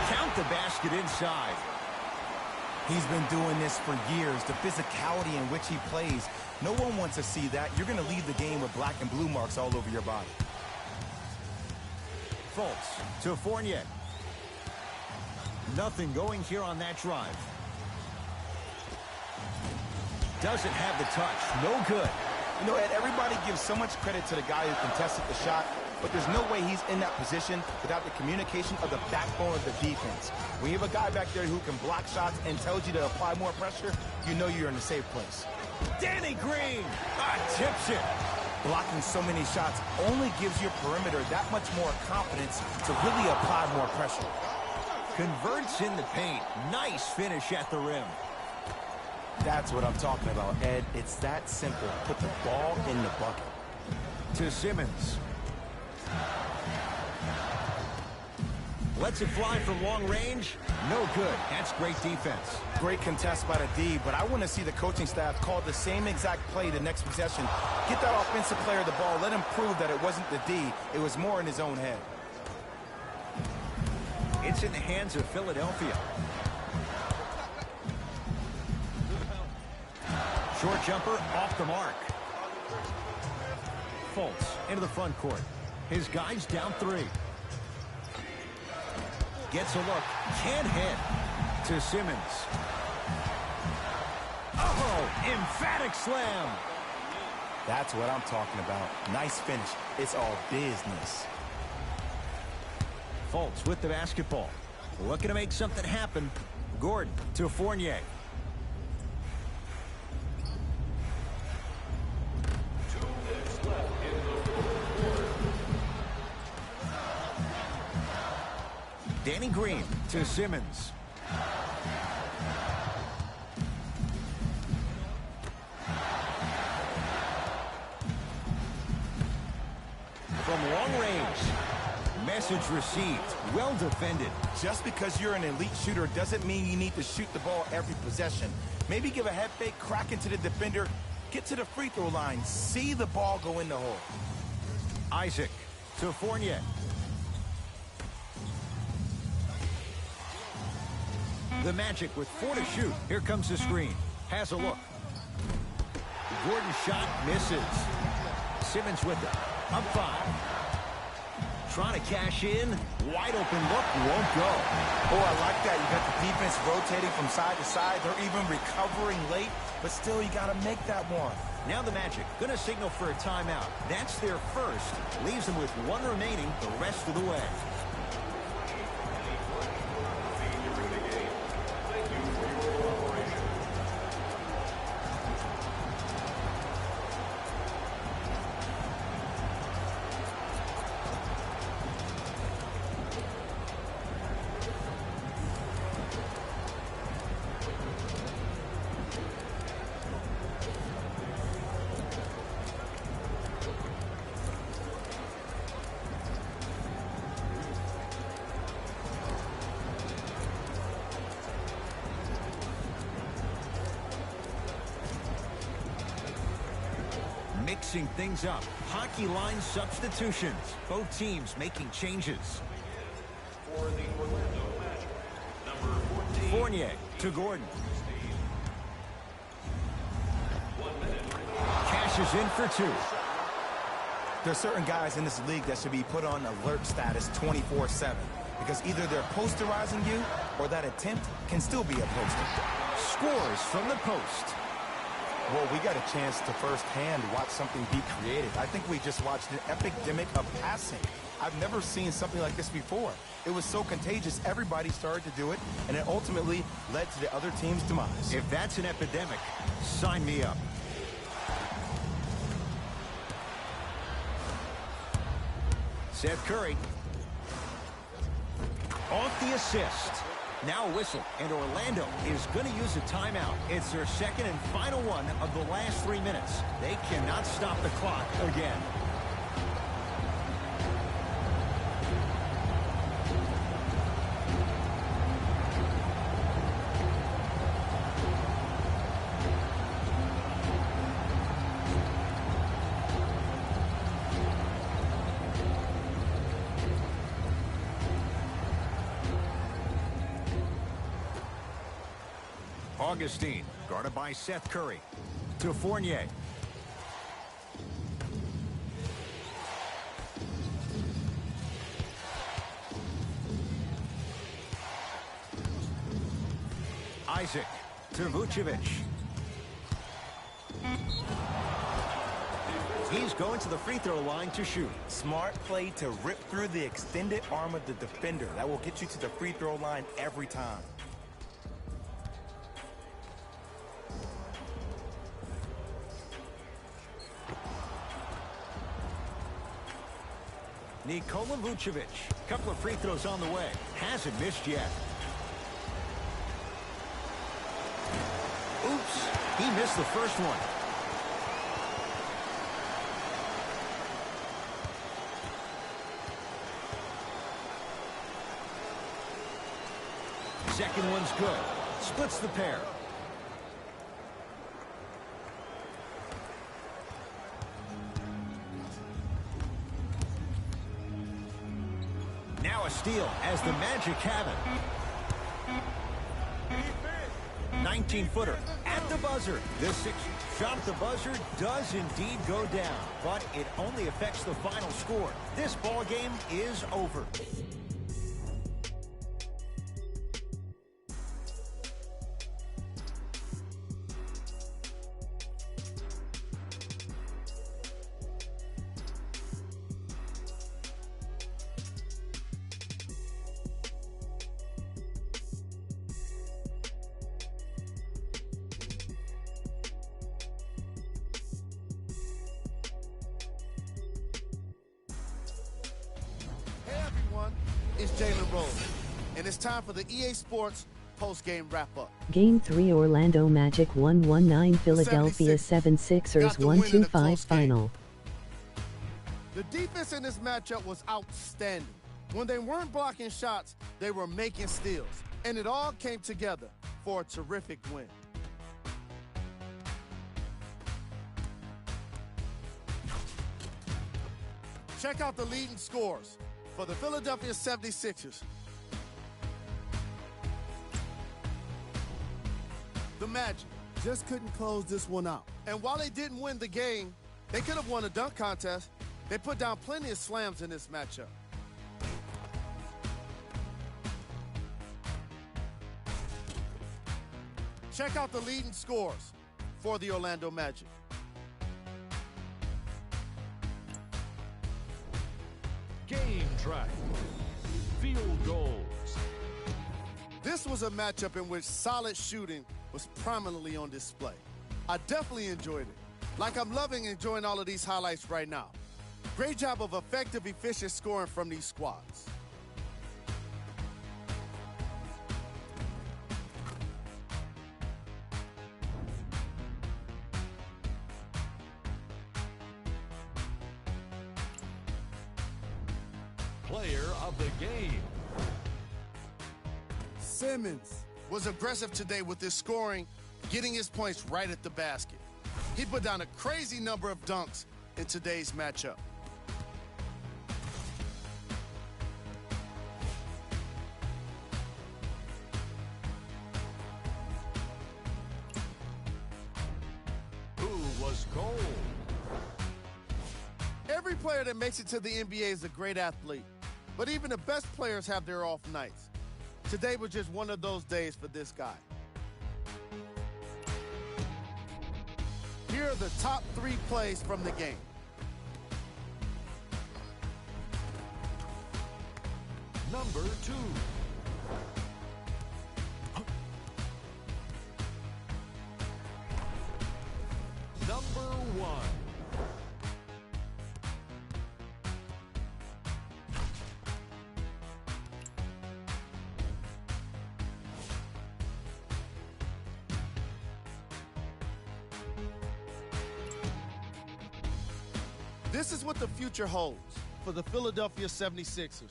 Speaker 2: Count the basket inside.
Speaker 3: He's been doing this for years. The physicality in which he plays. No one wants to see that. You're going to leave the game with black and blue marks all over your body.
Speaker 2: Fultz to Fournier. Nothing going here on that drive. Doesn't have the touch. No good.
Speaker 3: You know, Ed, everybody gives so much credit to the guy who contested the shot, but there's no way he's in that position without the communication of the backbone of the defense. When you have a guy back there who can block shots and tells you to apply more pressure, you know you're in a safe place.
Speaker 2: Danny Green tips it.
Speaker 3: Blocking so many shots only gives your perimeter that much more confidence to really apply more pressure.
Speaker 2: Converts in the paint. Nice finish at the rim.
Speaker 3: That's what I'm talking about, Ed. It's that simple. Put the ball in the bucket.
Speaker 2: To Simmons. Lets it fly from long range. No good. That's great defense.
Speaker 3: Great contest by the D, but I want to see the coaching staff call the same exact play the next possession. Get that offensive player the ball. Let him prove that it wasn't the D. It was more in his own head.
Speaker 2: It's in the hands of Philadelphia. Short jumper off the mark. Fultz into the front court. His guy's down 3. Gets a look. Can't hit. To Simmons. Oh, emphatic slam.
Speaker 3: That's what I'm talking about. Nice finish. It's all business.
Speaker 2: Fultz with the basketball. Looking to make something happen. Gordon to Fournier. Danny Green to Simmons. From long range. Message received. Well defended.
Speaker 3: Just because you're an elite shooter doesn't mean you need to shoot the ball every possession. Maybe give a head fake, crack into the defender, get to the free throw line, see the ball go in the hole.
Speaker 2: Isaac to Fournier. The Magic with 4 to shoot. Here comes the screen. Has a look. Gordon's shot misses. Simmons with it. Up 5. Trying to cash in. Wide open look. Won't go.
Speaker 3: Oh, I like that. You got the defense rotating from side to side. They're even recovering late, but still you got to make that one.
Speaker 2: Now the Magic going to signal for a timeout. That's their first. Leaves them with 1 remaining the rest of the way. Mixing things up. Hockey line substitutions. Both teams making changes.
Speaker 4: For the Orlando Magic, number 14.
Speaker 2: Fournier to Gordon.
Speaker 4: 1 minute.
Speaker 2: Cashes in for 2.
Speaker 3: There's certain guys in this league that should be put on alert status 24/7 because either they're posterizing you or that attempt can still be a poster.
Speaker 2: Scores from the post.
Speaker 3: Well, we got a chance to firsthand watch something be created. I think we just watched an epidemic of passing. I've never seen something like this before. It was so contagious, everybody started to do it, and it ultimately led to the other team's demise.
Speaker 2: If that's an epidemic, sign me up. Seth Curry. Off the assist. Now a whistle, and Orlando is going to use a timeout. It's their second and final one of the last 3 minutes. They cannot stop the clock again. Augustine, guarded by Seth Curry. To Fournier. Isaac to Vucevic. He's going to the free throw line to shoot.
Speaker 3: Smart play to rip through the extended arm of the defender. That will get you to the free throw line every time.
Speaker 2: Nikola Vucevic. Couple of free throws on the way. Hasn't missed yet. Oops, he missed the first one. Second one's good. Splits the pair. Now a steal as the Magic have it. 19-footer at the buzzer. The Sixers shot at the buzzer does indeed go down, but it only affects the final score. This ball game is over.
Speaker 7: It's Jalen Rose, and it's time for the EA Sports post-game wrap-up.
Speaker 1: Game 3 Orlando Magic 119 Philadelphia 76ers 125 final.
Speaker 7: The defense in this matchup was outstanding. When they weren't blocking shots, they were making steals, and it all came together for a terrific win. Check out the leading scores for the Philadelphia 76ers. The Magic just couldn't close this one out. And while they didn't win the game, they could have won a dunk contest. They put down plenty of slams in this matchup. Check out the leading scores for the Orlando Magic.
Speaker 4: Game track. Field goals.
Speaker 7: This was a matchup in which solid shooting was prominently on display. I definitely enjoyed it. Like I'm loving enjoying all of these highlights right now. Great job of effective, efficient scoring from these squads.
Speaker 4: Player of the game.
Speaker 7: Simmons was aggressive today with his scoring, getting his points right at the basket. He put down a crazy number of dunks in today's matchup.
Speaker 4: Who was cold?
Speaker 7: Every player that makes it to the NBA is a great athlete, but even the best players have their off nights. Today was just one of those days for this guy. Here are the top 3 plays from the game.
Speaker 4: Number 2. Number 1.
Speaker 7: This is what the future holds for the Philadelphia 76ers.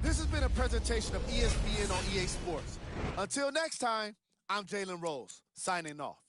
Speaker 7: This has been a presentation of ESPN on EA Sports. Until next time, I'm Jalen Rose, signing off.